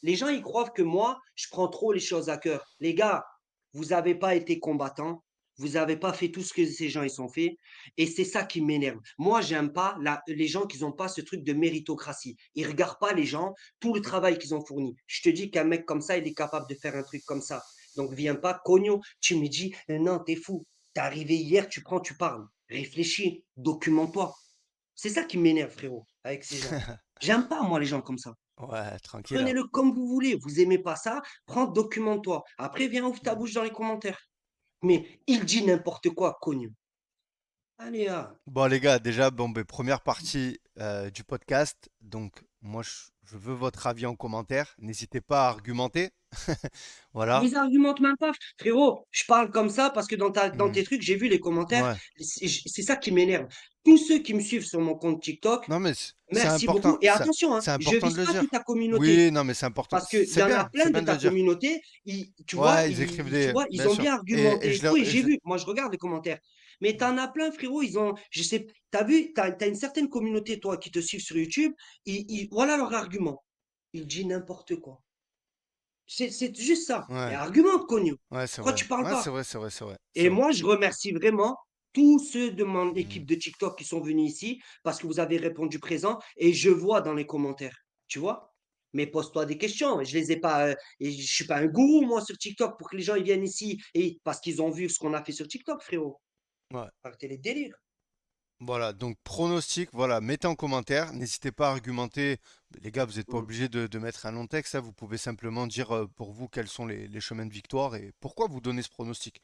Les gens, ils croient que moi, je prends trop les choses à cœur. Les gars, vous n'avez pas été combattant. Vous n'avez pas fait tout ce que ces gens ils ont fait. Et c'est ça qui m'énerve. Moi, j'aime pas les gens qui n'ont pas ce truc de méritocratie. Ils regardent pas les gens, tout le travail qu'ils ont fourni. Je te dis qu'un mec comme ça, il est capable de faire un truc comme ça. Donc, viens pas, cogno. Tu me dis, non, t'es fou. T'es arrivé hier, tu prends, tu parles. Réfléchis, documente-toi. C'est ça qui m'énerve, frérot, avec ces gens. J'aime pas, moi, les gens comme ça. Ouais, tranquille, hein. Prenez-le comme vous voulez. Vous aimez pas ça, prends, documente-toi. Après, viens, ouvre ta bouche dans les commentaires. Mais il dit n'importe quoi, connu. Allez, ah. Bon les gars, déjà, bon, ben, première partie du podcast. Donc moi, je veux votre avis en commentaire. N'hésitez pas à argumenter. Voilà. Ils argumentent même pas, frérot. Je parle comme ça parce que dans Hmm. tes trucs, j'ai vu les commentaires. Ouais. C'est ça qui m'énerve. Tous ceux qui me suivent sur mon compte TikTok, Non mais c'est merci important. beaucoup. Et attention, hein, C'est je important de vise le pas toute dire. ta communauté. Oui, non mais c'est important. Parce qu'il y en a C'est plein de bien de ta le dire. communauté, tu vois, Ouais, ils écrivent tu des, vois, bien ils ont sûr. bien Et argumenté et tout, et et j'ai vu, moi je regarde les commentaires. Mais Hmm. t'en as plein, frérot, ils ont, je sais, t'as vu, t'as une certaine communauté, toi, qui te suivent sur YouTube, voilà leur argument. Ils disent n'importe quoi. C'est juste ça. Mais Ouais, argumente, Cogno. ouais, c'est Pourquoi vrai. tu parles Ouais, c'est pas? vrai, c'est vrai, c'est vrai, c'est Et vrai. moi, je remercie vraiment tous ceux de mon Hmm. équipe de TikTok qui sont venus ici parce que vous avez répondu présent et je vois dans les commentaires. Tu vois? Mais pose-toi des questions. Je les ai pas, et je suis pas un gourou, moi, sur TikTok pour que les gens ils viennent ici et parce qu'ils ont vu ce qu'on a fait sur TikTok, frérot. Ouais. Arrêtez les délires. Voilà, donc pronostic, voilà, mettez en commentaire, n'hésitez pas à argumenter. Les gars, vous n'êtes pas Mm. obligé de mettre un long texte, hein, vous pouvez simplement dire pour vous quels sont les chemins de victoire et pourquoi vous donnez ce pronostic.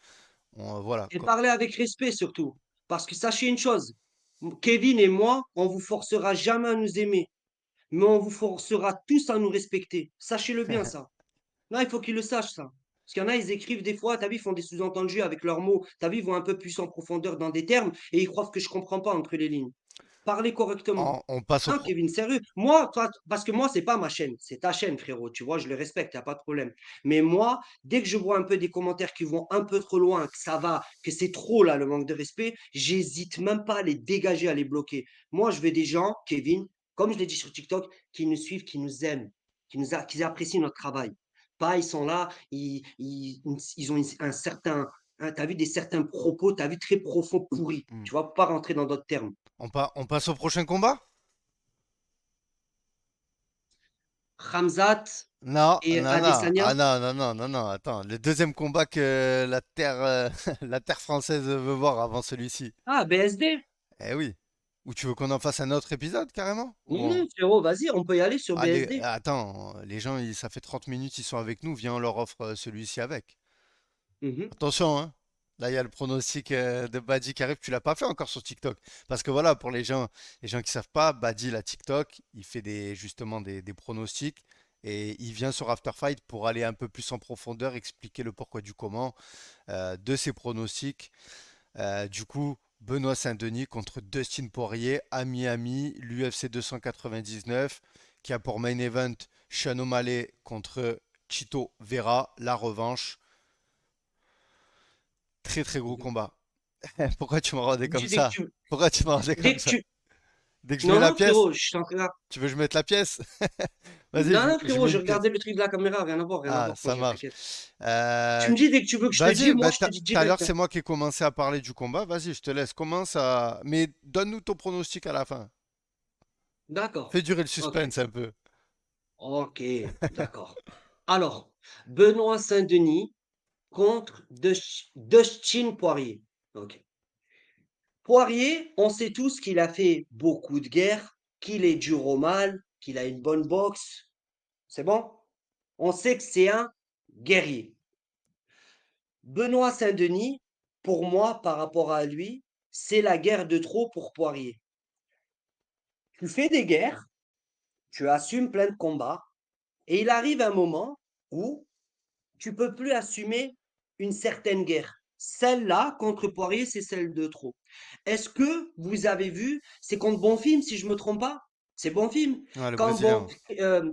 Voilà, Et parlez avec respect surtout. Parce que sachez une chose, Kevin et moi, on vous forcera jamais à nous aimer, mais on vous forcera tous à nous respecter. Sachez-le bien, ça. Non, il faut qu'ils le sachent, ça. Parce qu'il y en a, ils écrivent des fois, t'as vu, ils font des sous-entendus avec leurs mots. T'as vu, ils vont un peu plus en profondeur dans des termes et ils croient que je comprends pas entre les lignes. Parlez correctement. on passe au Hein, pro. Kevin, sérieux. Moi, parce que moi, c'est pas ma chaîne, c'est ta chaîne, frérot. Tu vois, je le respecte, y a pas de problème. Mais moi, dès que je vois un peu des commentaires qui vont un peu trop loin, que ça va, que c'est trop là, le manque de respect, j'hésite même pas à les dégager, à les bloquer. Moi, je veux des gens, Kevin, comme je l'ai dit sur TikTok, qui nous suivent, qui nous aiment, qui apprécient notre travail. Pas, ils sont là, ils ont un certain, hein, t'as vu des certains propos, t'as vu très profonds, pourris. Hmm. Tu vois, pas rentrer dans d'autres termes. On passe au prochain combat? Ramzat Non, et non, non, Adesanya. ah non, non, non, non, non, attends, le deuxième combat que la terre, la terre française veut voir avant celui-ci. Ah, BSD? Eh oui. Ou tu veux qu'on en fasse un autre épisode carrément? Non, frérot, vas-y, on peut y aller sur Allez, BSD. attends, les gens, ça fait 30 minutes, ils sont avec nous, viens, on leur offre celui-ci avec. Mhm. Attention, hein. Là, il y a le pronostic de Badi qui arrive. Tu l'as pas fait encore sur TikTok. Parce que voilà, pour les gens qui savent pas, Badi, la TikTok, il fait justement des pronostics. Et il vient sur After Fight pour aller un peu plus en profondeur, expliquer le pourquoi du comment de ses pronostics. Du coup, Benoît Saint-Denis contre Dustin Poirier à Miami, l'UFC 299, qui a pour main event Sean O'Malley contre Chito Vera, la revanche. Très très gros Mhm. combat. Pourquoi tu m'as regardé comme Dès que ça? tu, Pourquoi tu m'as regardé dès comme que ça? tu, Dès que je mets non, la non, pièce, frérot, je suis en train. tu veux que je mette la pièce? Vas-y, Non, non, je frérot, mets je une pièce. regardais le truc de la caméra, rien à Ah, voir, ça frangin, marche. t'inquiète. Tu Euh, me dis dès que tu veux que je te dise, Vas-y, moi, bah, je te dis tout à l'heure, direct, hein. c'est moi qui ai commencé à parler du combat. Vas-y, je te laisse. Commence à. Mais donne-nous ton pronostic à la fin. D'accord. Fais durer le Ok. suspense un peu. Ok, d'accord. Alors, Benoît Saint-Denis contre Dustin Poirier. Ok. Poirier, on sait tous qu'il a fait beaucoup de guerres, qu'il est dur au mal, qu'il a une bonne boxe. C'est bon? On sait que c'est un guerrier. Benoît Saint-Denis, pour moi, par rapport à lui, c'est la guerre de trop pour Poirier. Tu fais des guerres, tu assumes plein de combats, et il arrive un moment où tu peux plus assumer une certaine guerre. Celle-là, contre Poirier, c'est celle de trop. Est-ce que vous avez vu, c'est contre Bonfim, si je me trompe pas? C'est Bonfim. Ouais, le Quand bon, Brésilien.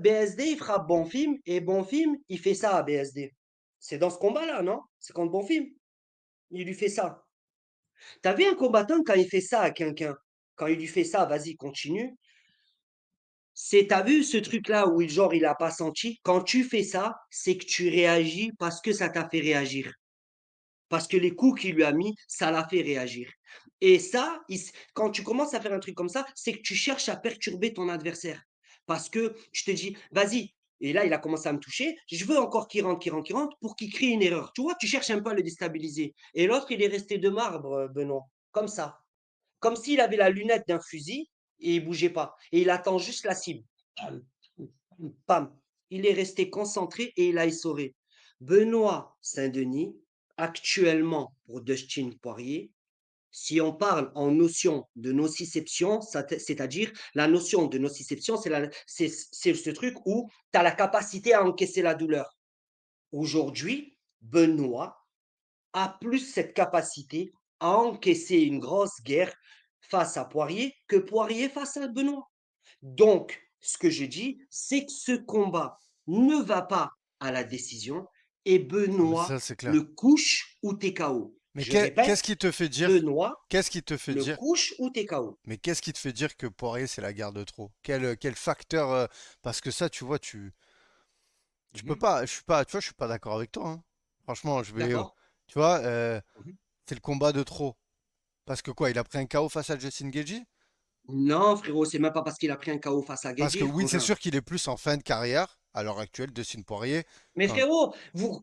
BSD, il frappe Bonfim, et Bonfim, il fait ça à BSD. C'est dans ce combat-là, non? C'est contre Bonfim. Il lui fait ça. T'as vu un combattant quand il fait ça à quelqu'un? Quand il lui fait ça: «Vas-y, continue», t'as vu ce truc-là où genre il a pas senti? Quand tu fais ça, c'est que tu réagis parce que ça t'a fait réagir. Parce que les coups qu'il lui a mis, ça l'a fait réagir. Et ça, quand tu commences à faire un truc comme ça, c'est que tu cherches à perturber ton adversaire. Parce que tu te dis: «Vas-y», et là, il a commencé à me toucher, je veux encore qu'il rentre, qu'il rentre, qu'il rentre pour qu'il crée une erreur. Tu vois? Tu cherches un peu à le déstabiliser, et l'autre, il est resté de marbre, Benoît, comme ça. Comme s'il avait la lunette d'un fusil et il bougeait pas, et il attend juste la cible. Pam, pam. Il est resté concentré et il a essoré. Benoît Saint-Denis, actuellement pour Dustin Poirier, si on parle en notion de nociception, c'est-à-dire la notion de nociception, c'est ce truc où tu as la capacité à encaisser la douleur. Aujourd'hui, Benoît a plus cette capacité à encaisser une grosse guerre face à Poirier que Poirier face à Benoît. Donc, ce que je dis, c'est que ce combat ne va pas à la décision et Ah, mais Benoît ça, c'est clair. le couche ou t'es KO. Mais Je répète, qu'est-ce qui te fait dire, Benoît qu'est-ce qui te fait le dire, couche ou t'es KO. mais qu'est-ce qui te fait dire que Poirier, c'est la guerre de trop? Quel facteur, parce que ça, tu vois, tu peux Mhm. pas, je suis pas, tu vois, je suis pas d'accord avec toi, hein. Franchement, D'accord. tu vois, Mhm. c'est le combat de trop. Parce que quoi, il a pris un KO face à Justin Gaethje? Non, frérot, c'est même pas parce qu'il a pris un KO face à Parce que Gaethje, oui, c'est frangin. sûr qu'il est plus en fin de carrière, à l'heure actuelle, Dustin Poirier. Mais Quand frérot,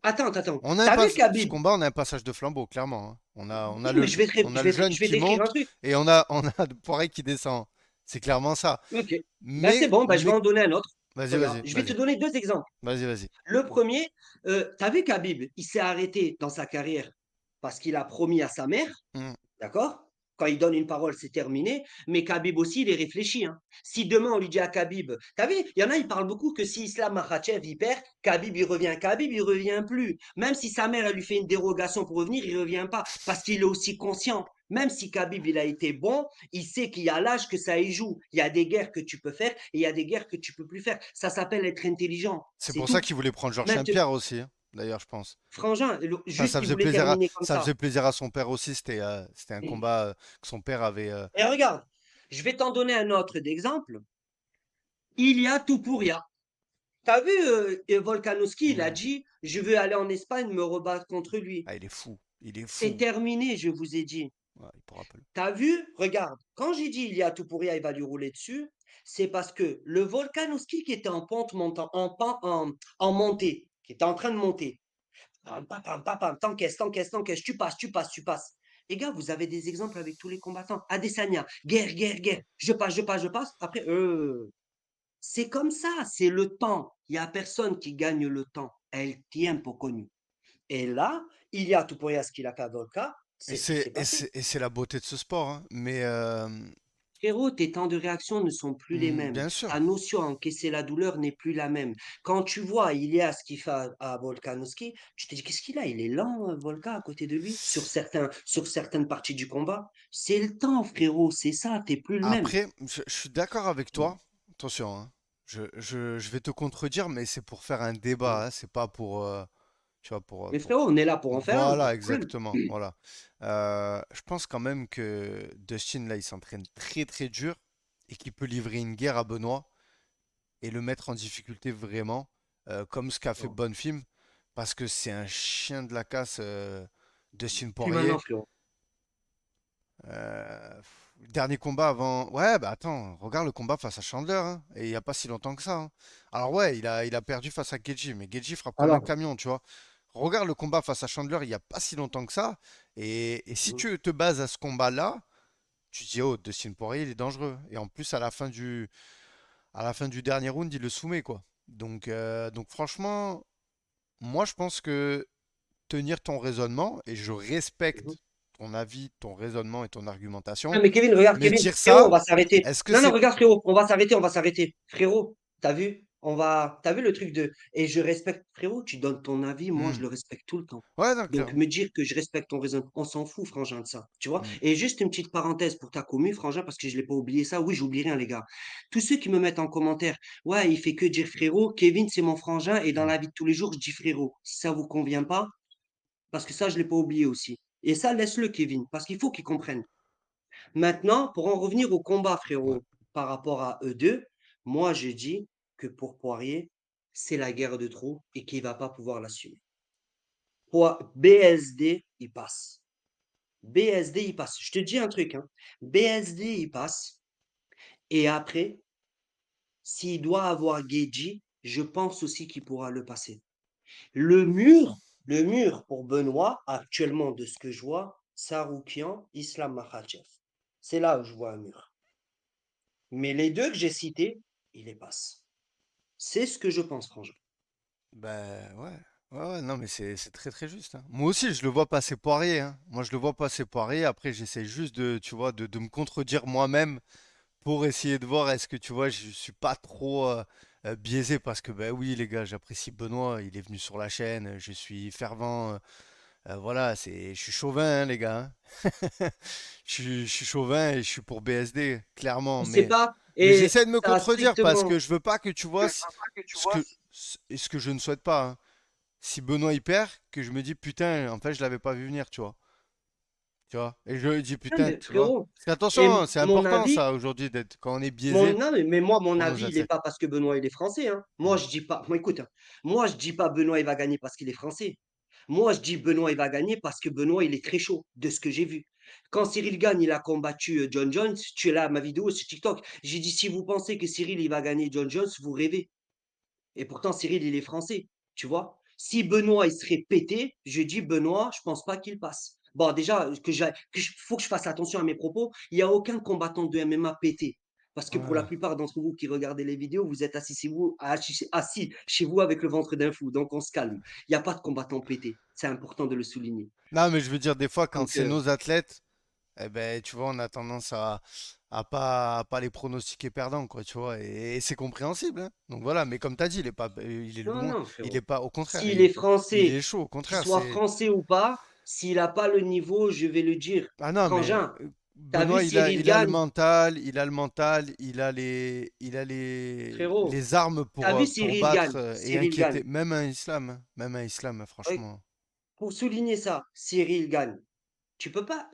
attends, attends. on a T'as vu ce Khabib? combat, on a un passage de flambeau, clairement, hein. Oui, mais On a le jeune je vais qui t'écrire un monte truc. et on a Poirier qui descend. C'est clairement ça. Ok. Ben c'est bon, ben je vais Mais, en donner un autre. vas-y, Regarde, vas-y, je vais te vas-y, donner deux exemples. vas-y, vas-y. Le premier, tu vu Khabib, il s'est arrêté dans sa carrière parce qu'il a promis à sa mère, Hmm. d'accord? Quand il donne une parole, c'est terminé. Mais Khabib aussi, il est réfléchi, hein. Si demain on lui dit à Khabib, t'as vu, il y en a, ils parlent beaucoup que si Islam Makhachev il perd, Khabib il revient. Khabib il revient plus. Même si sa mère elle lui fait une dérogation pour revenir, il revient pas parce qu'il est aussi conscient. Même si Khabib il a été bon, il sait qu'il y a l'âge que ça y joue. Il y a des guerres que tu peux faire et il y a des guerres que tu peux plus faire. Ça s'appelle être intelligent. C'est C'est pour ça tout. qu'il voulait prendre Georges Maintenant, Saint-Pierre aussi, hein, d'ailleurs, je pense. Frangin, Enfin, juste il voulait terminer comme ça ça. faisait plaisir à son père aussi. C'était un combat que son père avait. Et regarde, je vais t'en donner un autre d'exemple. Il y a tout pour rien. T'as vu, Volkanovski, il a Hmm. dit, je veux aller en Espagne me rebattre contre lui. Ah, il est fou. Il est C'est fou. terminé, je vous ai dit. Ouais, il pourra pas. T'as vu? Regarde, quand j'ai dit il y a tout pour rien, il va lui rouler dessus, c'est parce que le Volkanovski qui était en pente montant, en montée, qui était en train de monter, pam, pam, pam, pam, pam, t'encaisses, t'encaisses, t'encaisses, tu passes, tu passes, tu passes. Les gars, vous avez des exemples avec tous les combattants. Adesanya, guerre, guerre, guerre, je passe, je passe, je passe. Après, c'est comme ça, c'est le temps. Il y a personne qui gagne le temps. Elle tient pour connu. Et là, il y a tout pour ce qu'il a fait à Volca, c'est ce qui s'est passé. Et c'est la beauté de ce sport, hein. Mais Frérot, tes temps de réaction ne sont plus les mêmes. bien sûr. Ta notion à encaisser la douleur n'est plus la même. Quand tu vois Ilias ce qu'il fait à Volkanovski, tu te dis qu'est-ce qu'il a? Il est lent, Volka, à côté de lui, sur certaines parties du combat. C'est le temps, frérot, c'est ça, t'es plus le même. Après, je suis d'accord avec toi. Attention, hein. Je vais te contredire, mais c'est pour faire un débat, hein. C'est pas pour, tu vois, Mais pour. frérot, on est là pour en faire un, pas Voilà, de problème. exactement. Voilà. Je pense quand même que Dustin, là, il s'entraîne très très dur et qu'il peut livrer une guerre à Benoît et le mettre en difficulté vraiment, comme ce qu'a fait Non, Bonfim, parce que c'est un chien de la casse, Dustin plus maintenant, Poirier. frérot. Le dernier combat avant. Ouais, bah attends, regarde le combat face à Chandler, hein, et il n'y a pas si longtemps que ça, hein. Alors, ouais, il a perdu face à Geji, mais Geji frappe comme un Alors, camion, tu vois. Regarde le combat face à Chandler il n'y a pas si longtemps que ça. Et si tu te bases à ce combat-là, tu te dis, oh, Dustin Poirier, il est dangereux. Et en plus, à la fin du dernier round, il le soumet, quoi. Donc franchement, moi, je pense que tenir ton raisonnement, et je respecte ton avis, ton raisonnement et ton ah, argumentation, mais Kevin, regarde, mais Kevin, dire frérot, on ça, va s'arrêter. est-ce que Non, non, c'est... regarde, frérot, on va s'arrêter. Frérot, t'as vu? T'as vu le truc de, et je respecte, frérot, tu donnes ton avis, moi, Hmm. je le respecte tout le temps. Ouais, non, Donc, clairement. me dire que je respecte ton raisonnement, on s'en fout, frangin, de ça, tu vois? Hmm. Et juste une petite parenthèse pour ta commu, frangin, parce que je l'ai pas oublié ça. Oui, j'oublie rien, les gars. Tous ceux qui me mettent en commentaire, ouais, il fait que dire frérot, Kevin, c'est mon frangin, et dans Hmm. la vie de tous les jours, je dis frérot. Si ça vous convient pas, parce que ça, je l'ai pas oublié aussi. Et ça, laisse-le, Kevin, parce qu'il faut qu'il comprenne. Maintenant, pour en revenir au combat, Ouais. frérot, par rapport à eux deux, moi, je dis que pour Poirier, c'est la guerre de trop et qu'il va pas pouvoir l'assumer. BSD, il passe. BSD, il passe. Je te dis un truc, hein. BSD, il passe. Et après, s'il doit avoir Geji, je pense aussi qu'il pourra le passer. Le mur, le mur pour Benoît, actuellement, de ce que je vois, Saroukian, Islam Makhachev. C'est là où je vois un mur. Mais les deux que j'ai cités, il les passe. C'est ce que je pense, franchement. Ben ouais. Ouais, ouais, non, mais c'est très très juste, hein. Moi aussi, je le vois passer Poirier, hein. Moi, je le vois passer Poirier. Après, j'essaie juste de, tu vois, de me contredire moi-même pour essayer de voir est-ce que, tu vois, je suis pas trop biaisé parce que, ben oui, les gars, j'apprécie Benoît. Il est venu sur la chaîne. Je suis fervent. Voilà, je suis chauvin, hein, les gars, hein. Je suis chauvin et je suis pour BSD, clairement. On sait pas, Mais et j'essaie de me ça a contredire parce strictement. que je veux pas que tu vois ce que je ne souhaite pas, hein. Si Benoît il perd, que je me dis putain, en fait, je l'avais pas vu venir, tu vois. Tu vois. Et je dis Ah, putain, mais tu vois. frérot, Parce qu'attention, et hein, c'est mon important avis, ça aujourd'hui d'être quand on est biaisé non, mais moi, mon pour nos avis, il n'est athlètes. pas parce que Benoît, il est français, hein. Moi, Mm. je dis pas, moi, écoute, hein, moi, je dis pas Benoît, il va gagner parce qu'il est français. Moi, je dis Benoît, il va gagner parce que Benoît, il est très chaud, de ce que j'ai vu. Quand Cyril Gagne, il a combattu John Jones, tu es là, ma vidéo sur TikTok. J'ai dit, si vous pensez que Cyril, il va gagner John Jones, vous rêvez. Et pourtant, Cyril, il est français, tu vois. Si Benoît, il serait pété, je dis Benoît, je pense pas qu'il passe. Bon, déjà, faut que je fasse attention à mes propos. Il n'y a aucun combattant de MMA pété. Parce que pour la Ouais. plupart d'entre vous qui regardez les vidéos, vous êtes assis chez vous avec le ventre d'un fou. Donc, on se calme. Il n'y a pas de combattant pété. C'est important de le souligner. Non, mais je veux dire, des fois, quand Donc, c'est nos athlètes, eh ben, tu vois, on a tendance à pas les pronostiquer perdants, quoi, tu vois, et c'est compréhensible, hein. Donc voilà, mais comme tu as dit, il est non, loin, non, il est frérot. pas, au contraire, S'il est il français, est chaud, au qu'il contraire, soit c'est... français ou pas, s'il n'a pas le niveau, je vais le dire. Ah non, mais Frangin, t'as vu Benoît, Cyril il a le Gagne, mental, frérot? les armes T'as vu pour Cyril battre Gagne? et Cyril Gagne. inquiéter, même un islam, hein, même un islam, hein, Ouais, franchement. pour souligner ça, Cyril Gagne. Tu peux pas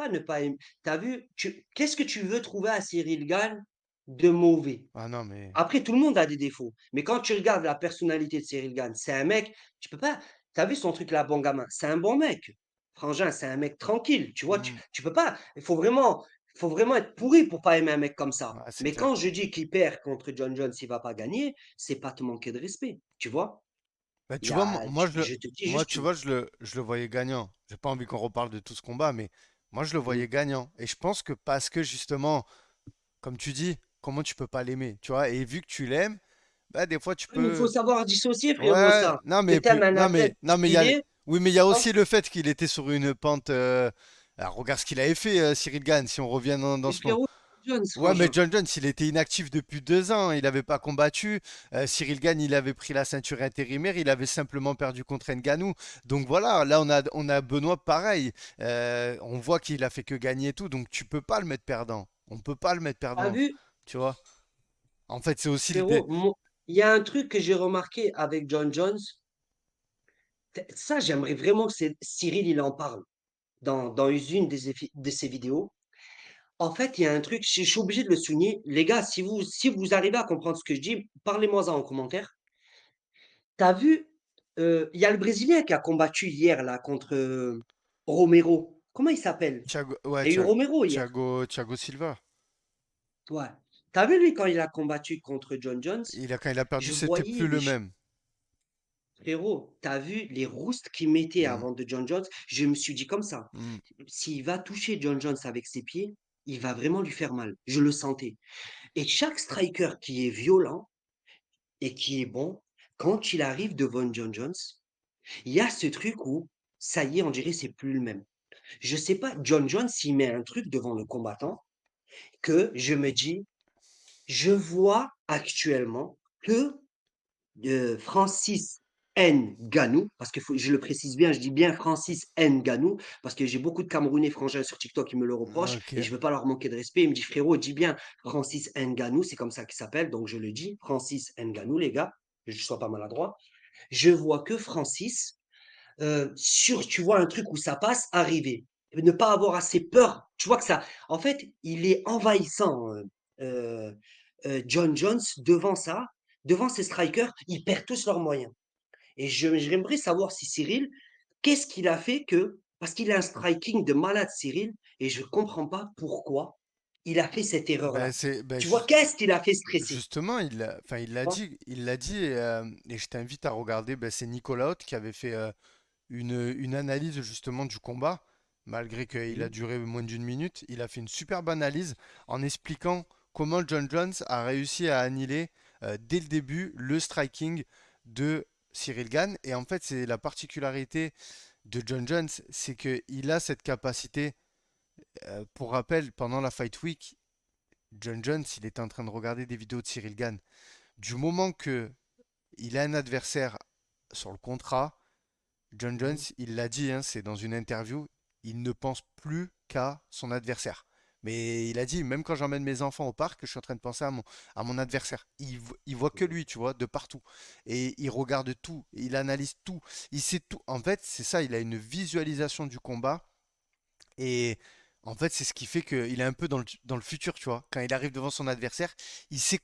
ne pas aimer. T'as vu, qu'est-ce que tu veux trouver à Cyril Gagne de mauvais? Ah non, mais... Après, tout le monde a des défauts. Mais quand tu regardes la personnalité de Cyril Gagne, c'est un mec, tu peux pas. T'as vu son truc là, bon gamin? C'est un bon mec. Frangin, c'est un mec tranquille. Tu vois, Hmm, tu peux pas. Faut vraiment être pourri pour pas aimer un mec comme ça. ouais, c'est Mais quand clair. je dis qu'il perd contre John Jones, il va pas gagner, c'est pas te manquer de respect. Tu vois? Bah, tu vois, Je te dis moi, juste tu tout. vois, je le voyais gagnant. J'ai pas envie qu'on reparle de tout ce combat, mais moi, je le Mm. voyais gagnant. Et je pense que parce que justement, comme tu dis, comment tu peux pas l'aimer, tu vois, et vu que tu l'aimes, bah, des fois, tu Oui, mais il faut peux... savoir dissocier, frérot, Ouais, ça. Que t'aimes un athlète non, mais il y a, stylé, oui, mais il y a hein, aussi le fait qu'il était sur une pente. Alors, regarde ce qu'il avait fait, Cyril Gann, si on revient dans mais ce moment. frérot, Jones, Ouais, mais frangin. John Jones, il était inactif depuis 2 ans, il n'avait pas combattu. Cyril Gann, il avait pris la ceinture intérimaire, il avait simplement perdu contre Ngannou. Donc voilà, là on a Benoît pareil. On voit qu'il a fait que gagner et tout, donc tu peux pas le mettre perdant. On peut pas le mettre T'as perdant, vu, tu vois. En fait, c'est aussi frérot, il y a un truc que j'ai remarqué avec John Jones. Ça, j'aimerais vraiment que Cyril, il en parle dans une de ses vidéos. En fait, il y a un truc, je suis obligé de le souligner. Les gars, si vous arrivez à comprendre ce que je dis, parlez-moi en commentaire. T'as vu, il y a le Brésilien qui a combattu hier là contre Romero. Comment il s'appelle? Ouais, Il y a eu Romero hier. Thiago Silva. Ouais. T'as vu lui quand il a combattu contre John Jones? Quand il a perdu, Je c'était voyais plus le même. frérot, t'as vu les roustes qu'il mettait Mm, avant de John Jones? Je me suis dit comme ça. mm. S'il va toucher John Jones avec ses pieds, il va vraiment lui faire mal. Je le sentais. Et chaque striker qui est violent et qui est bon, quand il arrive devant John Jones, il y a ce truc où, ça y est, on dirait c'est plus le même. Je sais pas, John Jones, s'il met un truc devant le combattant, que je me dis, je vois actuellement que Francis Ngannou, parce que je le précise bien, je dis bien Francis Ngannou, parce que j'ai beaucoup de Camerounais frangins sur TikTok qui me le reprochent, Ok. et je veux pas leur manquer de respect. Ils me disent, frérot, dis bien Francis Ngannou, c'est comme ça qu'il s'appelle, donc je le dis, Francis Ngannou, les gars, que je sois pas maladroit. Je vois que Francis, sur, tu vois, un truc où ça passe, arriver. Ne pas avoir assez peur. Tu vois que ça, en fait, il est envahissant, euh, John Jones, devant ça, devant ses strikers, ils perdent tous leurs moyens. Et j'aimerais savoir si Cyril, qu'est-ce qu'il a fait que, parce qu'il a un striking de malade, Cyril, et je comprends pas pourquoi il a fait cette Ben erreur-là. c'est ben Tu vois, qu'est-ce qu'il a fait stresser? justement, enfin, Tu il l'a dit, et je t'invite à regarder. Ben, c'est Nicolas Haute qui avait fait une analyse justement du combat, malgré qu'il a Mhm, duré moins d'une minute. Il a fait une superbe analyse en expliquant comment John Jones a réussi à annihiler dès le début le striking de Cyril Gane. Et en fait, c'est la particularité de John Jones, c'est qu'il a cette capacité. Pour rappel, pendant la Fight Week, John Jones, il était en train de regarder des vidéos de Cyril Gane. Du moment que il a un adversaire sur le contrat, John Jones, mhm, il l'a dit, hein, c'est dans une interview, il ne pense plus qu'à son adversaire. Mais il a dit, même quand j'emmène mes enfants au parc, je suis en train de penser à mon adversaire. Il voit que mhm, lui, tu vois, de partout. Et il regarde tout, il analyse tout, il sait tout. En fait, c'est ça, il a une visualisation du combat. Et en fait, c'est ce qui fait qu'il est un peu dans le futur, tu vois. Quand il arrive devant son adversaire, il sait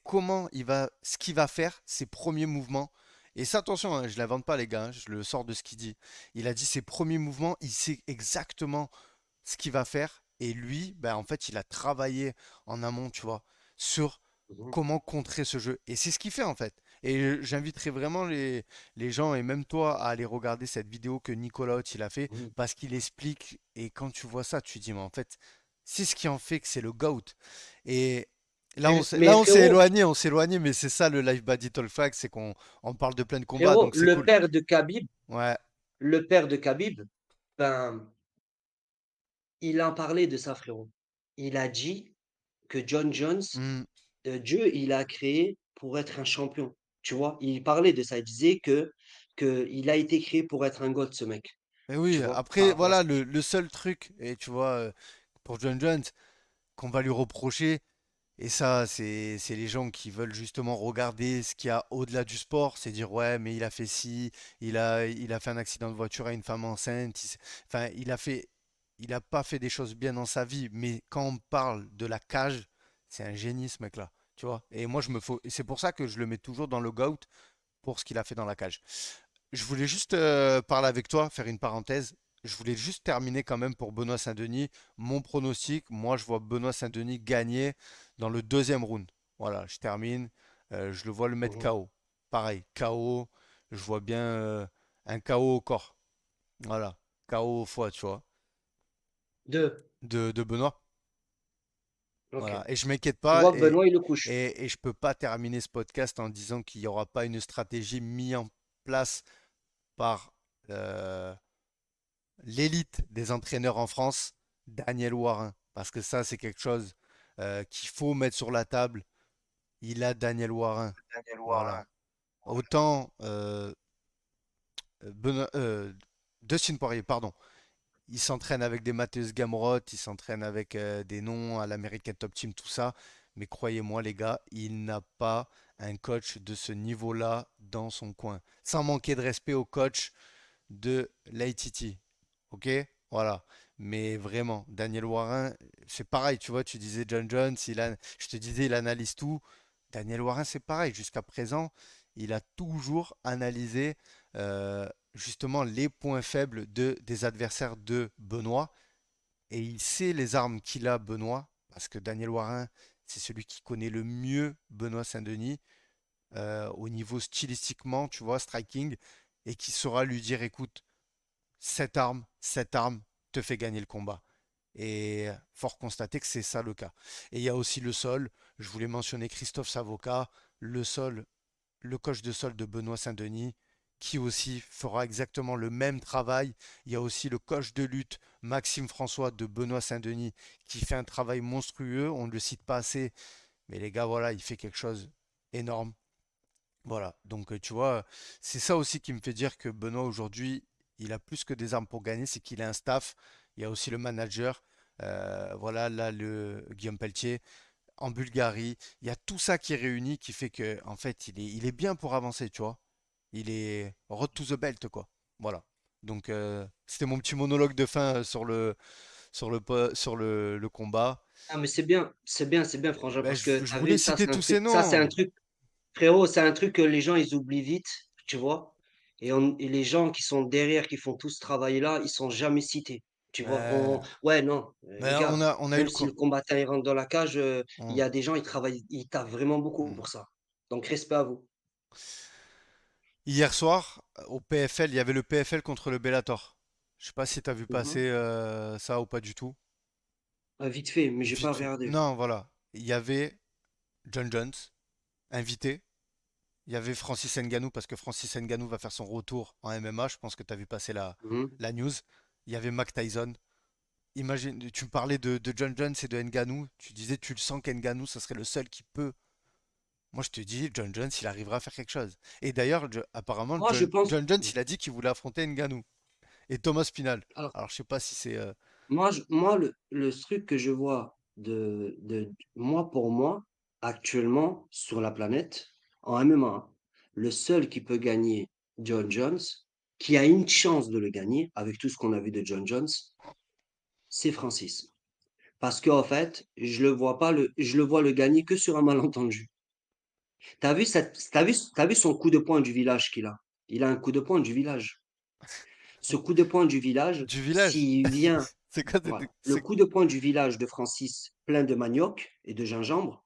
ce qu'il va faire, ses premiers mouvements. Et ça, attention, hein, je ne l'invente pas, les gars, hein, je le sors de ce qu'il dit. Il a dit ses premiers mouvements, il sait exactement ce qu'il va faire. Et lui, ben, en fait, il a travaillé en amont, tu vois, sur mhm, comment contrer ce jeu. Et c'est ce qu'il fait, en fait. Et j'inviterai vraiment les gens, et même toi, à aller regarder cette vidéo que Nicolas Haute, il a fait, mhm. parce qu'il explique. Et quand tu vois ça, tu te dis, mais en fait, c'est ce qui en fait que c'est le GOAT. Et Mais là, frérot, on s'est éloigné, mais c'est ça le Live Body Talk Fact, c'est qu'on parle de plein de combats, frérot, donc c'est cool. Ouais. le père de Khabib, ben, il en parlait de ça, frérot. Il a dit que John Jones, Hmm. Dieu, il a créé pour être un champion. Tu vois, il parlait de ça. Il disait que il a été créé pour être un GOAT, ce mec. Mais Tu oui, vois, par après, rapport à ça. voilà, le seul truc, et tu vois, pour John Jones, qu'on va lui reprocher, et ça, c'est les gens qui veulent justement regarder ce qu'il y a au-delà du sport, c'est dire, ouais, mais il a fait ci, il a fait un accident de voiture à une femme enceinte, enfin, il a pas fait des choses bien dans sa vie, mais quand on parle de la cage, c'est un génie, ce mec-là, tu vois. Et moi, et c'est pour ça que je le mets toujours dans le GOAT pour ce qu'il a fait dans la cage. Je voulais juste parler avec toi, faire une parenthèse. Je voulais juste terminer quand même pour Benoît Saint-Denis. Mon pronostic, moi je vois Benoît Saint-Denis gagner dans le deuxième round. Voilà, je termine. Je le vois le mettre Mhm. KO. Pareil, KO. Je vois bien un KO au corps. Voilà, KO au foie, tu vois, Deux. de Benoît. Ok. Voilà, et je m'inquiète Tu pas vois, Benoît, il le couche. et je peux pas terminer ce podcast en disant qu'il n'y aura pas une stratégie mise en place par l'élite des entraîneurs en France, Daniel Warin. Parce que ça, c'est quelque chose qu'il faut mettre sur la table. Il a Daniel Warin. Voilà. Autant Dustin Poirier, pardon. Il s'entraîne avec des Mateusz Gamrot, il s'entraîne avec des noms à l'American Top Team, tout ça. Mais croyez-moi, les gars, il n'a pas un coach de ce niveau-là dans son coin. Sans manquer de respect au coach de l'ITT. Ok? Voilà. Mais vraiment, Daniel Warin, c'est pareil, tu vois, tu disais John Jones, je te disais, il analyse tout. Daniel Warin, c'est pareil. Jusqu'à présent, il a toujours analysé justement les points faibles des adversaires de Benoît. Et il sait les armes qu'il a, Benoît, parce que Daniel Warin, c'est celui qui connaît le mieux Benoît Saint-Denis au niveau stylistiquement, tu vois, striking, et qui saura lui dire, écoute, cette arme te fait gagner le combat. Et fort constater que c'est ça le cas. Et il y a aussi le sol. Je voulais mentionner Christophe Savoca, le sol, le coach de sol de Benoît Saint-Denis, qui aussi fera exactement le même travail. Il y a aussi le coach de lutte Maxime François de Benoît Saint-Denis, qui fait un travail monstrueux. On ne le cite pas assez, mais les gars, voilà, il fait quelque chose énorme. Voilà, donc tu vois, c'est ça aussi qui me fait dire que Benoît aujourd'hui, il a plus que des armes pour gagner, c'est qu'il a un staff, il y a aussi le manager, voilà, là le Guillaume Pelletier, en Bulgarie, il y a tout ça qui est réuni qui fait que en fait il est bien pour avancer, tu vois. Il est road to the belt, quoi. Voilà. Donc c'était mon petit monologue de fin sur le combat. Ah, mais c'est bien, c'est bien, c'est bien, frangin, Ben, parce je, que je t'as voulais vu, citer tous ces ça, c'est un noms. truc, frérot, c'est un truc que les gens, ils oublient vite, tu vois. Et les gens qui sont derrière, qui font tout ce travail-là, ils sont jamais cités. Tu vois, Ben, ouais, non, les ben, on gars, a, on a eu même le si le co- combattant il rentre dans la cage, il y on- a des gens, ils travaillent, ils taffent vraiment beaucoup on- pour ça. Donc, respect à vous. Hier soir, au PFL, il y avait le PFL contre le Bellator. Je sais pas si tu as vu Mhm. passer ça ou pas du tout. Vite fait, mais j'ai pas Vite fait. regardé. Non, voilà. Il y avait John Jones, invité. Il y avait Francis Ngannou, parce que Francis Ngannou va faire son retour en MMA. Je pense que tu as vu passer Mhm. la news. Il y avait Mike Tyson. Imagine, tu me parlais de John Jones et de Ngannou. Tu disais, tu le sens qu'Ngannou, ça serait le seul qui peut. Moi, je te dis, John Jones, il arrivera à faire quelque chose. Et d'ailleurs, apparemment, Moi, je pense. John Jones, il a dit qu'il voulait affronter Ngannou et Thomas Pinal. Alors, Alors, je sais pas si c'est. moi, le truc que je vois moi pour moi, actuellement, sur la planète, en MMA, hein, le seul qui peut gagner John Jones, qui a une chance de le gagner, avec tout ce qu'on a vu de John Jones, c'est Francis. Parce qu'en fait, je le vois le gagner que sur un malentendu. T'as vu son coup de poing du village qu'il a? Il a un coup de poing du village. Ce coup de poing du village, Du village. s'il vient. C'est quoi Voilà. Le coup de poing du village de Francis, plein de manioc et de gingembre,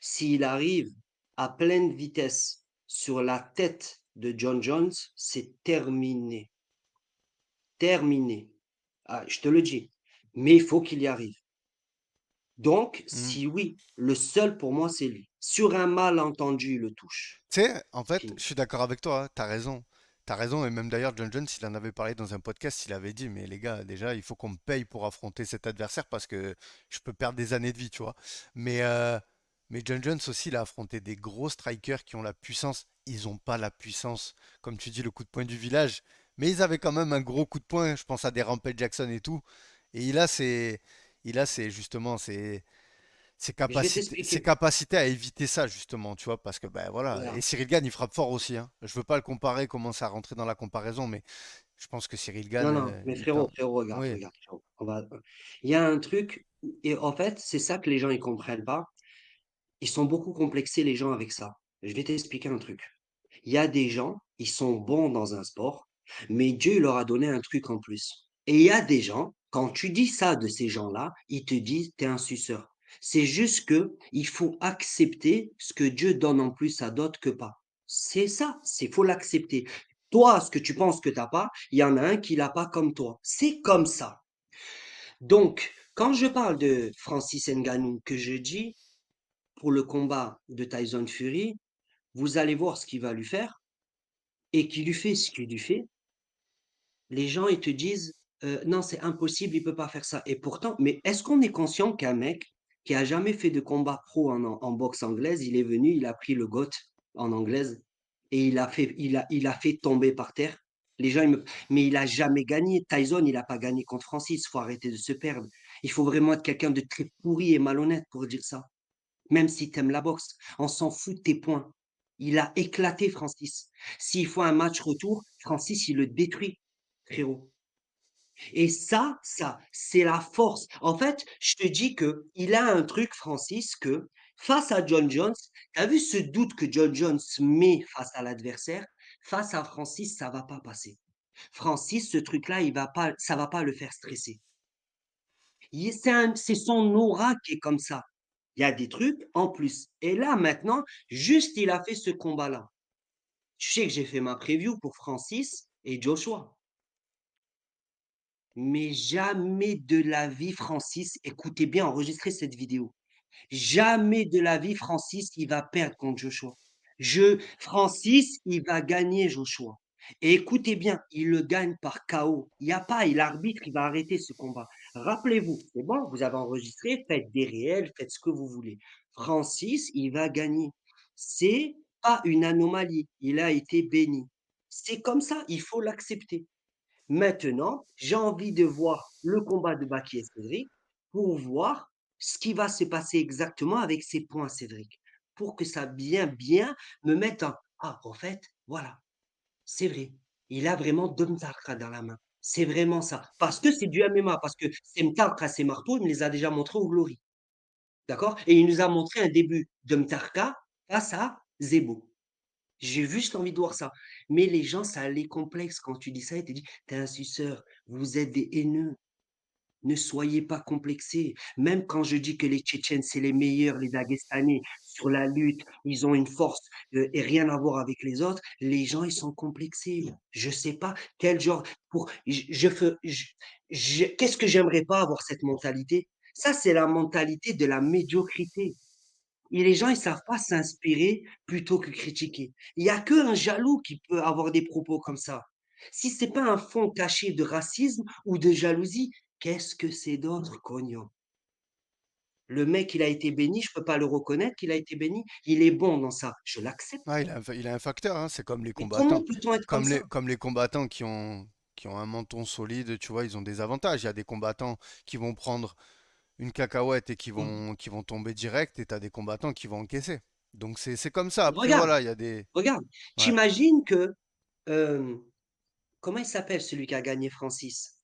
s'il arrive à pleine vitesse sur la tête de John Jones, c'est terminé. Terminé. Ah, je te le dis. Mais il faut qu'il y arrive. Donc, Hmm. si oui, le seul pour moi, c'est lui. Sur un malentendu, il le touche. Tu sais, en fait, Fini. je suis d'accord avec toi, hein, t'as raison. T'as raison, et même d'ailleurs, John Jones, il en avait parlé dans un podcast, il avait dit, mais les gars, déjà, il faut qu'on me paye pour affronter cet adversaire parce que je peux perdre des années de vie, tu vois. Mais, euh, mais John Jones aussi, il a affronté des gros strikers qui ont la puissance. Ils n'ont pas la puissance, comme tu dis, le coup de poing du village, mais ils avaient quand même un gros coup de poing. Je pense à des Rampage Jackson et tout. Et il a, c'est justement, Je vais ses t'expliquer. capacités à éviter ça, justement, tu vois, parce que, ben voilà. Et Regarde. Cyril Gane, il frappe fort aussi, hein. Je veux pas le comparer, commencer à rentrer dans la comparaison, mais je pense que Cyril Gane, Non, non, mais il peut. frérot, regarde, Oui. regarde, frérot. Il y a un truc, et en fait, c'est ça que les gens ils comprennent pas. Ils sont beaucoup complexés, les gens, avec ça. Je vais t'expliquer un truc. Il y a des gens, ils sont bons dans un sport, mais Dieu il leur a donné un truc en plus. Et il y a des gens, quand tu dis ça de ces gens-là, ils te disent, t'es un suceur. C'est juste que il faut accepter ce que Dieu donne en plus à d'autres que pas. C'est ça, c'est faut l'accepter. Toi, ce que tu penses que t'as pas, il y en a un qui l'a pas comme toi. C'est comme ça. Donc, quand je parle de Francis Ngannou, que je dis pour le combat de Tyson Fury, vous allez voir ce qu'il va lui faire et qui lui fait ce qu'il lui fait, les gens ils te disent non, c'est impossible, il peut pas faire ça. Et pourtant, mais est-ce qu'on est conscient qu'un mec qui a jamais fait de combat pro en boxe anglaise, il est venu, il a pris le GOAT en anglaise et il a fait tomber par terre. Les gens, mais il a jamais gagné. Tyson, il a pas gagné contre Francis. Faut arrêter de se perdre. Il faut vraiment être quelqu'un de très pourri et malhonnête pour dire ça. Même si tu aimes la boxe, on s'en fout de tes points. Il a éclaté Francis. S'il faut un match retour, Francis, il le détruit, frérot. Et ça, c'est la force. En fait, je te dis que il a un truc, Francis, que face à John Jones, tu as vu ce doute que John Jones met face à l'adversaire? Face à Francis, ça va pas passer. Francis, ce truc-là, ça va pas le faire stresser. C'est son aura qui est comme ça. Il y a des trucs en plus. Et là, maintenant, juste il a fait ce combat-là. Je sais que j'ai fait ma preview pour Francis et Joshua. Mais jamais de la vie, Francis, écoutez bien, enregistrez cette vidéo. Jamais de la vie, Francis, il va perdre contre Joshua. Francis, il va gagner Joshua. Et écoutez bien, il le gagne par KO. Il n'y a pas, l'arbitre, il va arrêter ce combat. Rappelez-vous, c'est bon, vous avez enregistré, faites des réels, faites ce que vous voulez. Francis, il va gagner. C'est pas une anomalie. Il a été béni. C'est comme ça, il faut l'accepter. Maintenant, j'ai envie de voir le combat de Baki et Cédric pour voir ce qui va se passer exactement avec ces points, Cédric. Pour que ça bien me mette en, ah, en fait, voilà, c'est vrai. Il a vraiment 2 Mtarka dans la main. C'est vraiment ça. Parce que c'est du MMA, parce que ces Mtarka, ces marteaux, il me les a déjà montrés au Glory. D'accord? Et il nous a montré un début de Mtarka face à Zebo. J'ai juste envie de voir ça. Mais les gens, ça les complexe quand tu dis ça et tu dis, t'es un suceur, vous êtes des haineux. Ne soyez pas complexés. Même quand je dis que les Tchétchènes, c'est les meilleurs, les Dagestanais, sur la lutte, ils ont une force et rien à voir avec les autres, les gens, ils sont complexés. Je sais pas quel genre, qu'est-ce que j'aimerais pas avoir cette mentalité? Ça, c'est la mentalité de la médiocrité. Et les gens, ils savent pas s'inspirer plutôt que critiquer. Il y a que un jaloux qui peut avoir des propos comme ça. Si c'est pas un fond caché de racisme ou de jalousie, qu'est-ce que c'est d'autre, Cognon? Le mec, il a été béni, je peux pas le reconnaître qu'il a été béni. Il est bon dans ça, je l'accepte. Ah, il a un facteur, hein, c'est comme les Mais comment combattants. peut-on être comme ça? Comme les combattants qui ont un menton solide, tu vois, ils ont des avantages. Il y a des combattants qui vont prendre une cacahuète et Mmh. qui vont tomber direct, et tu as des combattants qui vont encaisser. Donc c'est comme ça. Après, Regarde, voilà, il y a des. regarde. Ouais. T'imagines que, comment il s'appelle celui qui a gagné Francis?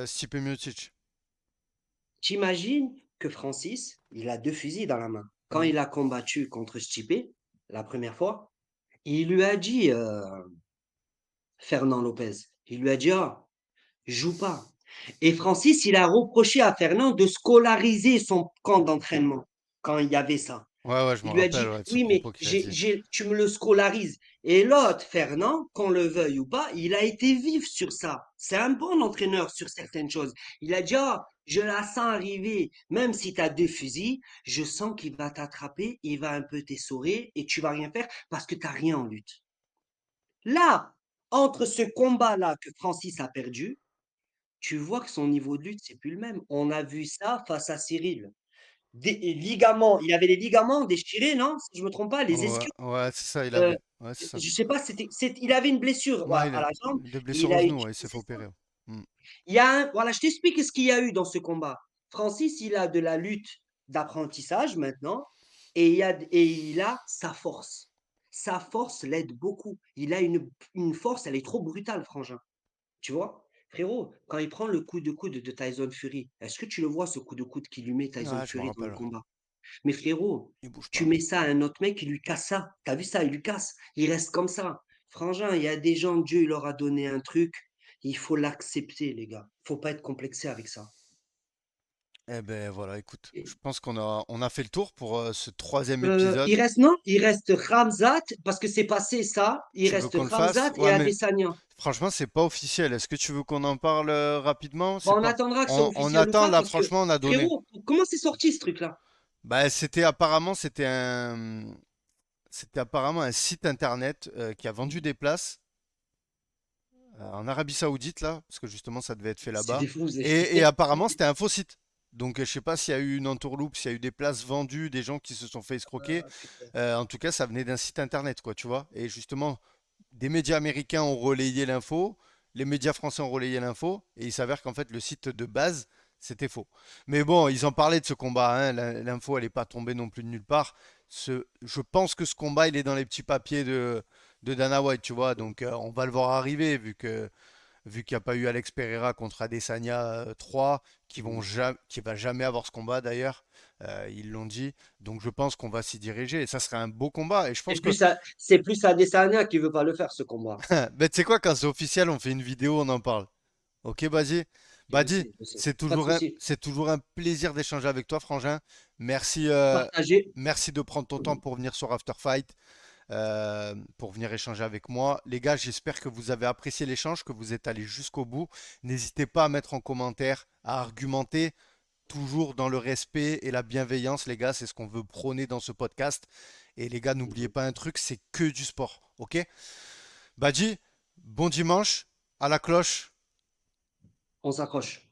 Stipe Miocic. T'imagines que Francis, il a 2 fusils dans la main. Quand Mm. il a combattu contre Stipe, la première fois, il lui a dit, Fernand Lopez, il lui a dit: «Ah, joue pas». Et Francis, il a reproché à Fernand de scolariser son camp d'entraînement quand il y avait ça. Ouais, ouais, je me Il lui a rappelle, dit: ouais, de ce «Oui, mais propos qu'il a dit. tu me le scolarises». Et l'autre, Fernand, qu'on le veuille ou pas, il a été vif sur ça. C'est un bon entraîneur sur certaines choses. Il a dit: «Ah, je la sens arriver, même si tu as 2 fusils, je sens qu'il va t'attraper, il va un peu t'essorer et tu vas rien faire parce que tu as rien en lutte». Là, entre ce combat-là que Francis a perdu, tu vois que son niveau de lutte, c'est plus le même. On a vu ça face à Cyril. Des ligaments, il avait les ligaments déchirés, non? Si je me trompe pas, les Ouais, ischios. ouais, c'est ça, il Heu, avait. Ouais, c'est ça. je sais pas, il avait une blessure Ouais, à la jambe des et blessures il au a genou, ouais, il s'est fait utilisé ça. opérer. Mm. Il y a un voilà, je t'explique ce qu'il y a eu dans ce combat. Francis, il a de la lutte d'apprentissage maintenant et il a sa force. Sa force l'aide beaucoup. Il a une force, elle est trop brutale, Frangin. Tu vois? Frérot, quand il prend le coup de coude de Tyson Fury, est-ce que tu le vois ce coup de coude qui lui met Tyson Ouais, je me Fury dans le rappelle, ouais. combat? Mais frérot, Il bouge tu pas. mets ça à un autre mec, il lui casse ça. T'as vu ça? Il lui casse. Il reste comme ça. Frangin, il y a des gens, Dieu, il leur a donné un truc. Il faut l'accepter, les gars. Faut pas être complexé avec ça. Eh ben voilà, écoute, je Et, pense on a fait le tour pour ce troisième épisode. il reste, non, il reste Ramzat, parce que c'est passé ça. Il Tu veux reste qu'on le fasse? Ramzat et Ouais, mais Adesanya. franchement, c'est pas officiel. Est-ce que tu veux qu'on en parle rapidement? Bon, C'est on pas. attendra que ce soit On officiel ou attend pas, là, parce que, franchement, on a donné. frérot, comment c'est sorti ce truc-là? Bah, c'était apparemment un site internet qui a vendu des places en Arabie Saoudite là, parce que justement ça devait être fait C'est là-bas. des fous. Et apparemment c'était un faux site. Donc je sais pas s'il y a eu une entourloupe, s'il y a eu des places vendues, des gens qui se sont fait escroquer. Ah, putain. En tout cas, ça venait d'un site internet, quoi, tu vois. Et justement, des médias américains ont relayé l'info, les médias français ont relayé l'info, et il s'avère qu'en fait le site de base c'était faux. Mais bon, ils en parlaient de ce combat, hein. L'info elle est pas tombée non plus de nulle part. Je pense que ce combat il est dans les petits papiers de Dana White, tu vois. Donc on va le voir arriver vu qu'il n'y a pas eu Alex Pereira contre Adesanya 3, qui va jamais avoir ce combat d'ailleurs. Ils l'ont dit. Donc je pense qu'on va s'y diriger. Et ça serait un beau combat. Et je pense que C'est plus Adesanya qui veut pas le faire, ce combat. ben, tu sais quoi, quand c'est officiel, on fait une vidéo, on en parle. Ok, Badi? Badi, Je sais. Pas de souci. c'est toujours un plaisir d'échanger avec toi, Frangin. Merci, Partagez. merci de prendre ton temps pour venir sur After Fight, pour venir échanger avec moi. Les gars, j'espère que vous avez apprécié l'échange, que vous êtes allés jusqu'au bout. N'hésitez pas à mettre en commentaire, à argumenter, toujours dans le respect et la bienveillance, les gars. C'est ce qu'on veut prôner dans ce podcast. Et les gars, n'oubliez pas un truc, c'est que du sport. Ok? Badji, bon dimanche, à la cloche. On s'accroche.